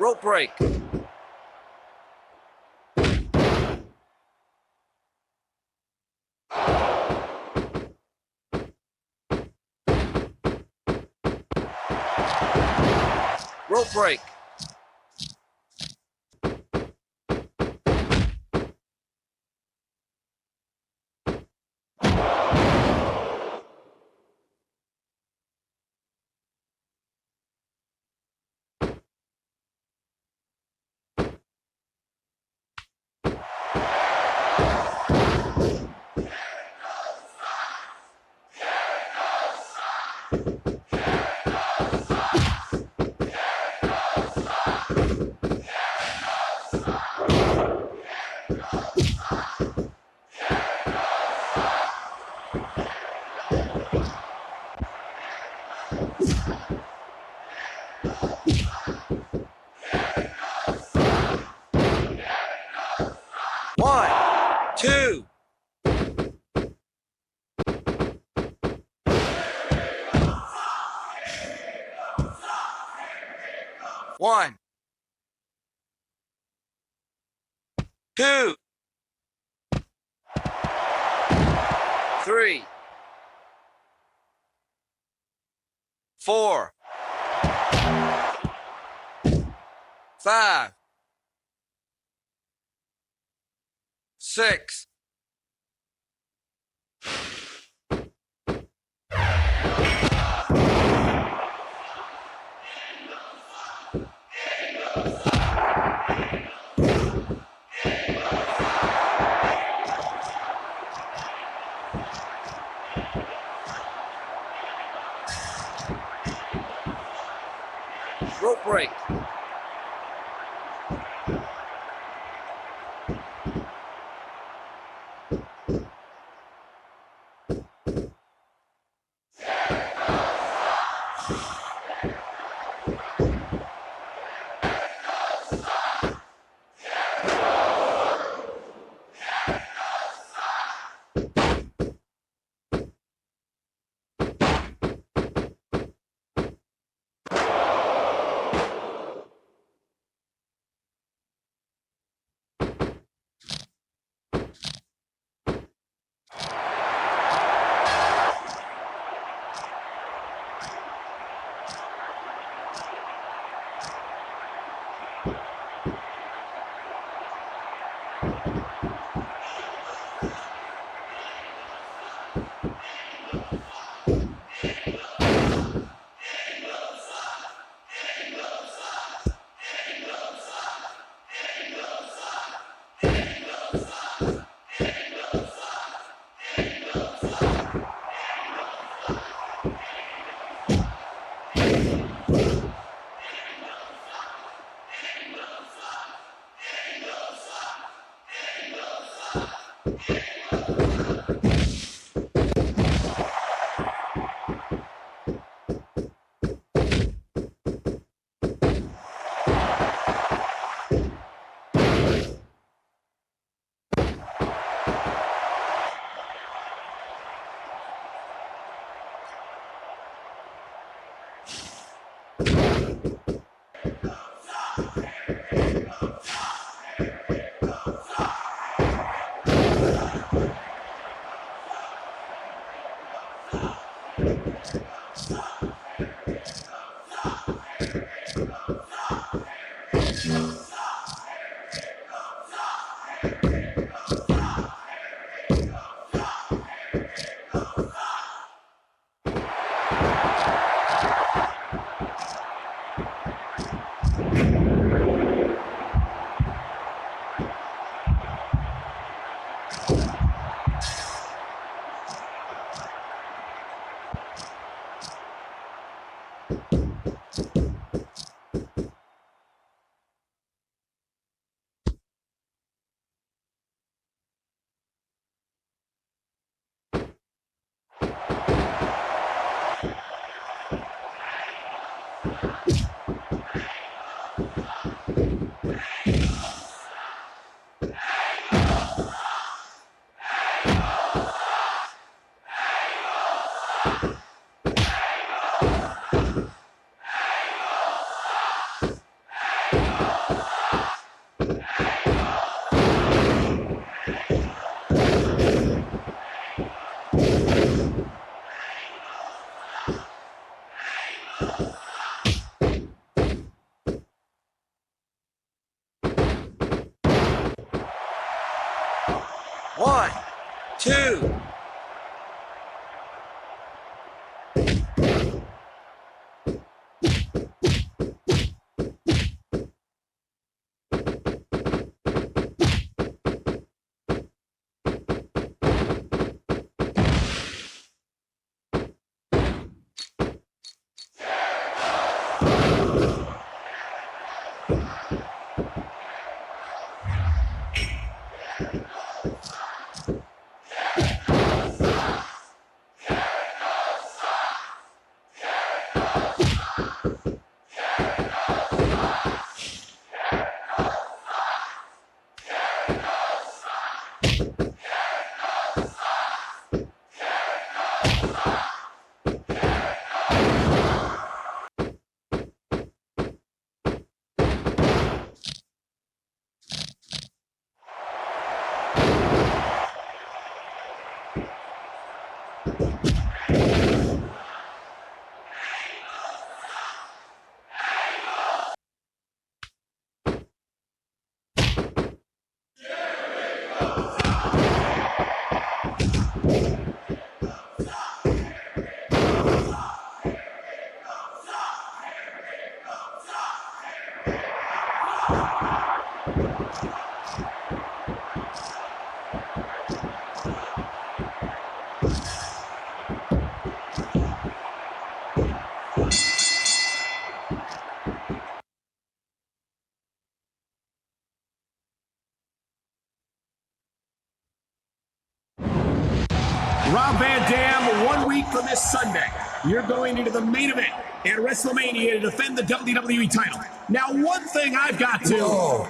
Rope break. Rope break. One, two. One, two, three, four, five, six. Rope break. One, two. Rob Van Dam, 1 week from this Sunday, you're going into the main event at WrestleMania to defend the WWE title. Now, one thing I've got to... Whoa.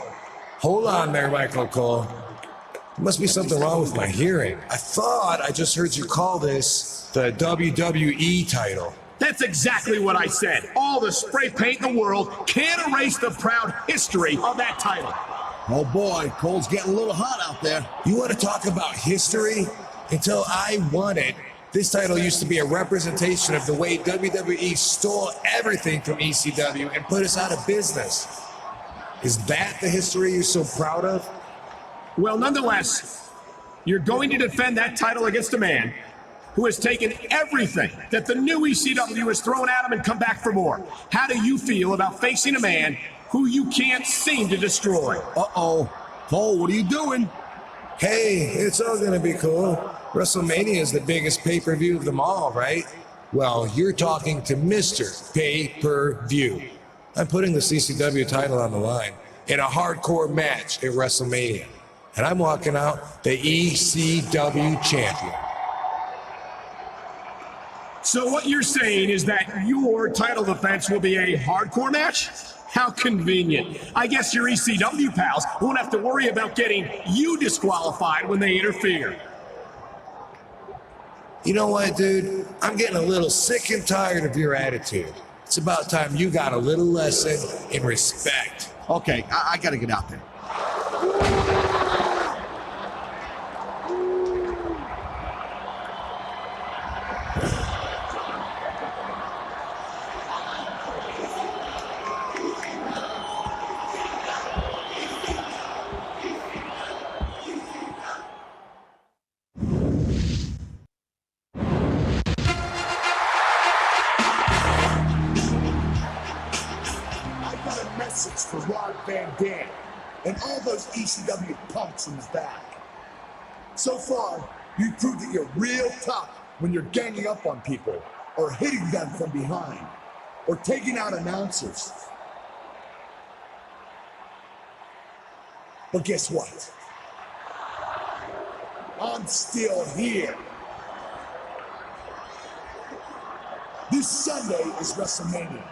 Hold on there, Michael Cole. There must be something wrong with my hearing. I thought I just heard you call this the WWE title. That's exactly what I said. All the spray paint in the world can't erase the proud history of that title. Oh boy, Cole's getting a little hot out there. You want to talk about history? Until I won it, this title used to be a representation of the way WWE stole everything from ECW and put us out of business. Is that the history you're so proud of? Well, nonetheless, you're going to defend that title against a man who has taken everything that the new ECW has thrown at him and come back for more. How do you feel about facing a man who you can't seem to destroy? Uh-oh. Cole, what are you doing? Hey, it's all gonna be cool. WrestleMania is the biggest pay-per-view of them all, right? Well, you're talking to Mr. Pay-Per-View. I'm putting the CCW title on the line in a hardcore match at WrestleMania. And I'm walking out the ECW champion. So what you're saying is that your title defense will be a hardcore match? How convenient. I guess your ECW pals won't have to worry about getting you disqualified when they interfere. You know what, dude? I'm getting a little sick and tired of your attitude. It's about time you got a little lesson in respect. Okay, I gotta get out there. For Rob Van Dam and all those ECW punks in the back. So far, you proved that you're real tough when you're ganging up on people, or hitting them from behind, or taking out announcers. But guess what? I'm still here. This Sunday is WrestleMania.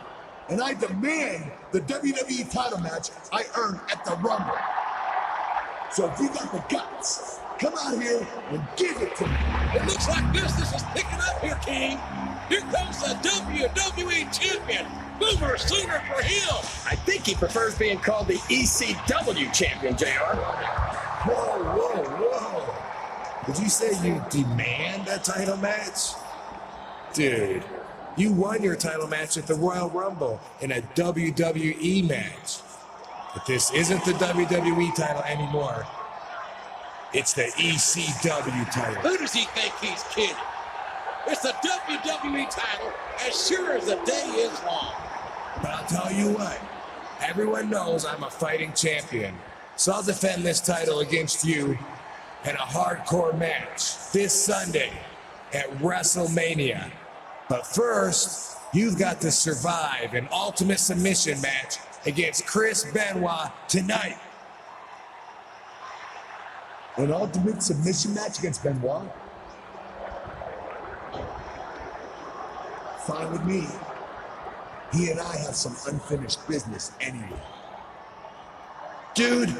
And I demand the WWE title match I earned at the Rumble. So if you got the guts, come out here and give it to me. It looks like business is picking up here, King. Here comes the WWE champion. Boomer sooner for him. I think he prefers being called the ECW champion, JR. Whoa. Did you say you demand a title match? Dude. You won your title match at the Royal Rumble in a WWE match. But this isn't the WWE title anymore. It's the ECW title. Who does he think he's kidding? It's the WWE title as sure as the day is long. But I'll tell you what, everyone knows I'm a fighting champion. So I'll defend this title against you in a hardcore match this Sunday at WrestleMania. But first, you've got to survive an ultimate submission match against Chris Benoit tonight. An ultimate submission match against Benoit? Fine with me. He and I have some unfinished business anyway. Dude,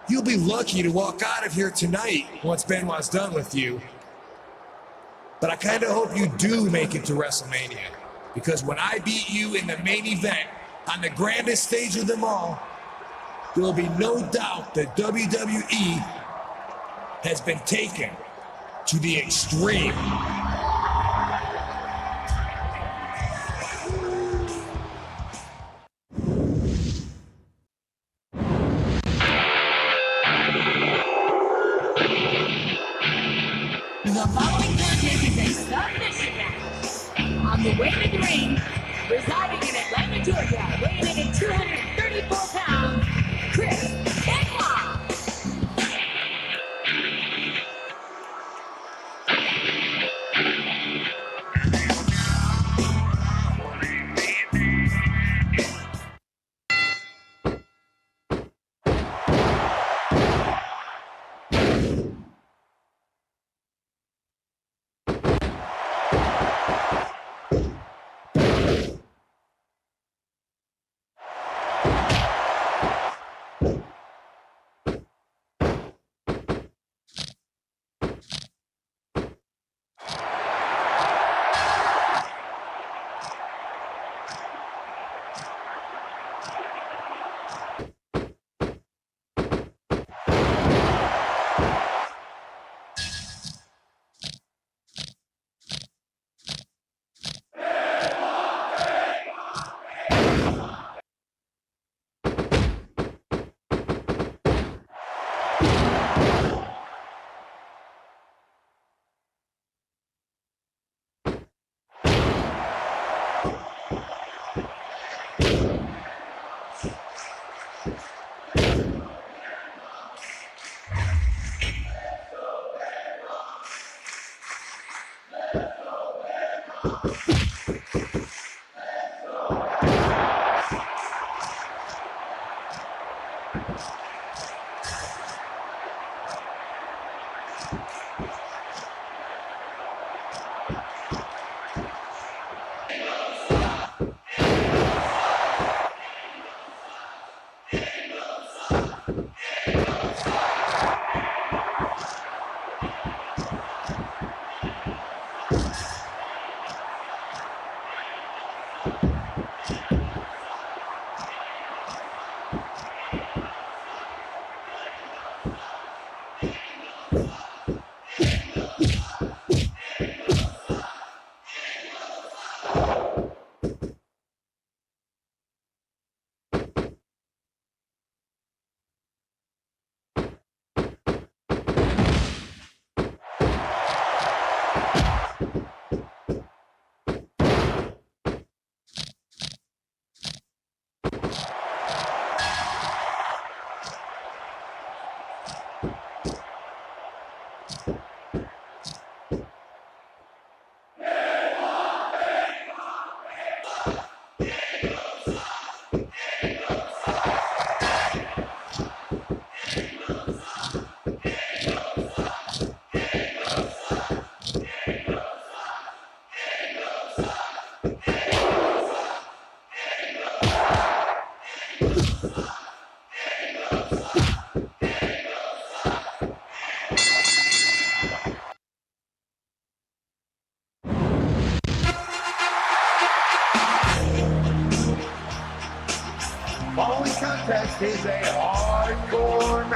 you'll be lucky to walk out of here tonight once Benoit's done with you. But I kind of hope you do make it to WrestleMania. Because when I beat you in the main event on the grandest stage of them all, there will be no doubt that WWE has been taken to the extreme. The following contest is a submission match. On the way to the ring, residing in Atlanta, Georgia, weighing in at 234 pounds, Chris Benoit.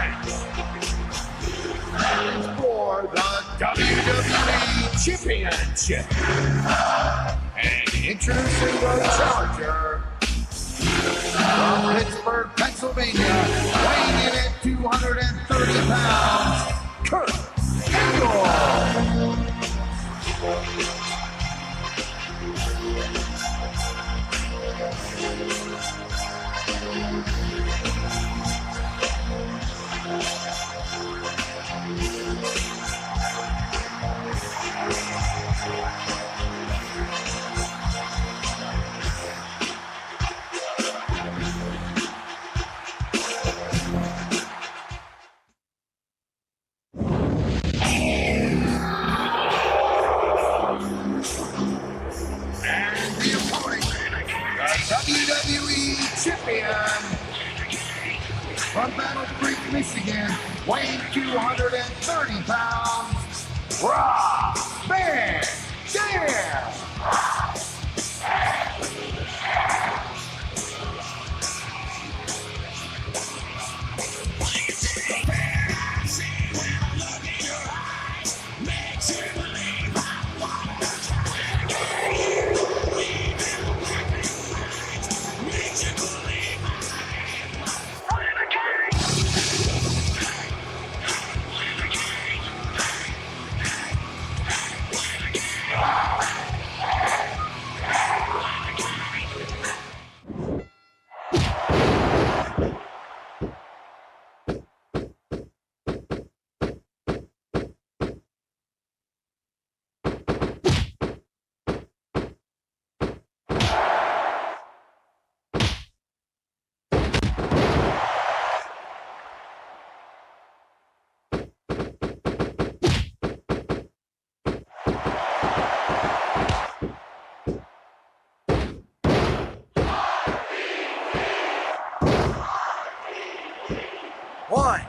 match. And for the WWE Championship. And introducing the challenger from Pittsburgh, Pennsylvania, weighing in at 230 pounds, Kurt Angle. WWE Champion from Battle Creek, Michigan, weighing 230 pounds, Rob Van Dam. One.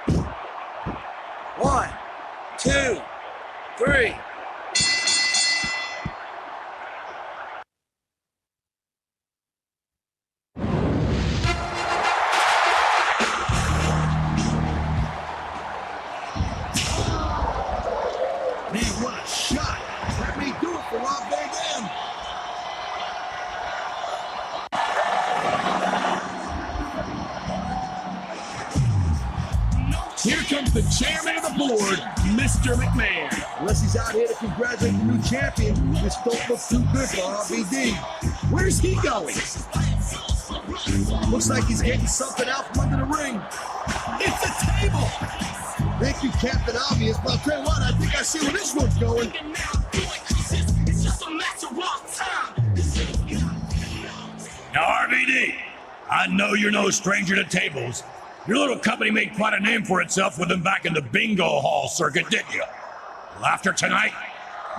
1, 2, 3. Man, what a shot. Let me do it for Rob Van Dam. Here comes the chairman of the board, Mr. McMahon. Unless he's out here to congratulate the new champion, this don't look too good for RVD. Where's he going? Looks like he's getting something out from under the ring. It's a table! Thank you, Captain Obvious, but I'll tell you what, I think I see where this one's going. Now, RVD, I know you're no stranger to tables. Your little company made quite a name for itself with them back in the bingo hall circuit, didn't you? Well, after tonight,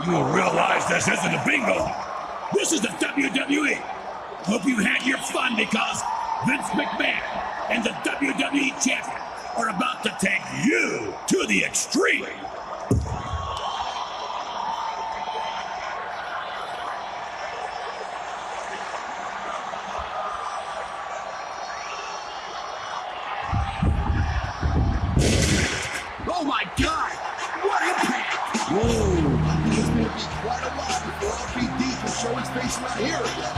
you will realize this isn't a bingo hall. This is the WWE. Hope you had your fun because Vince McMahon and the WWE champion are about to take you to the extreme. Oh my God! What impact! Whoa, I think it's going to be quite a while before RVD can show his face around here again.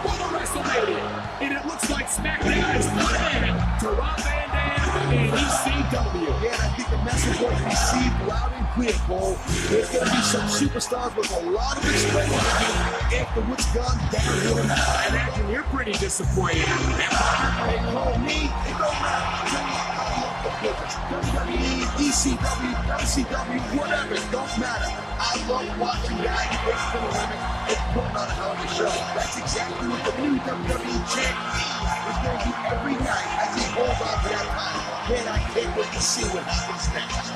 For the Wrestlemania, and it looks like SmackDown is playing to Rob Van Dam and ECW. Yeah, and I think the message was received loud and clear, Cole. There's going to be some superstars with a lot of explaining to do after what's gone downhill. I imagine you're pretty disappointed. They call me, it don't matter. WWE, ECW, WCW, whatever, it don't matter. I love watching guys break to the limit and putting on a hell of a show. That's exactly what the new WWE champ is going to do every night as he holds on to that time. Man, I can't wait to see what happens next.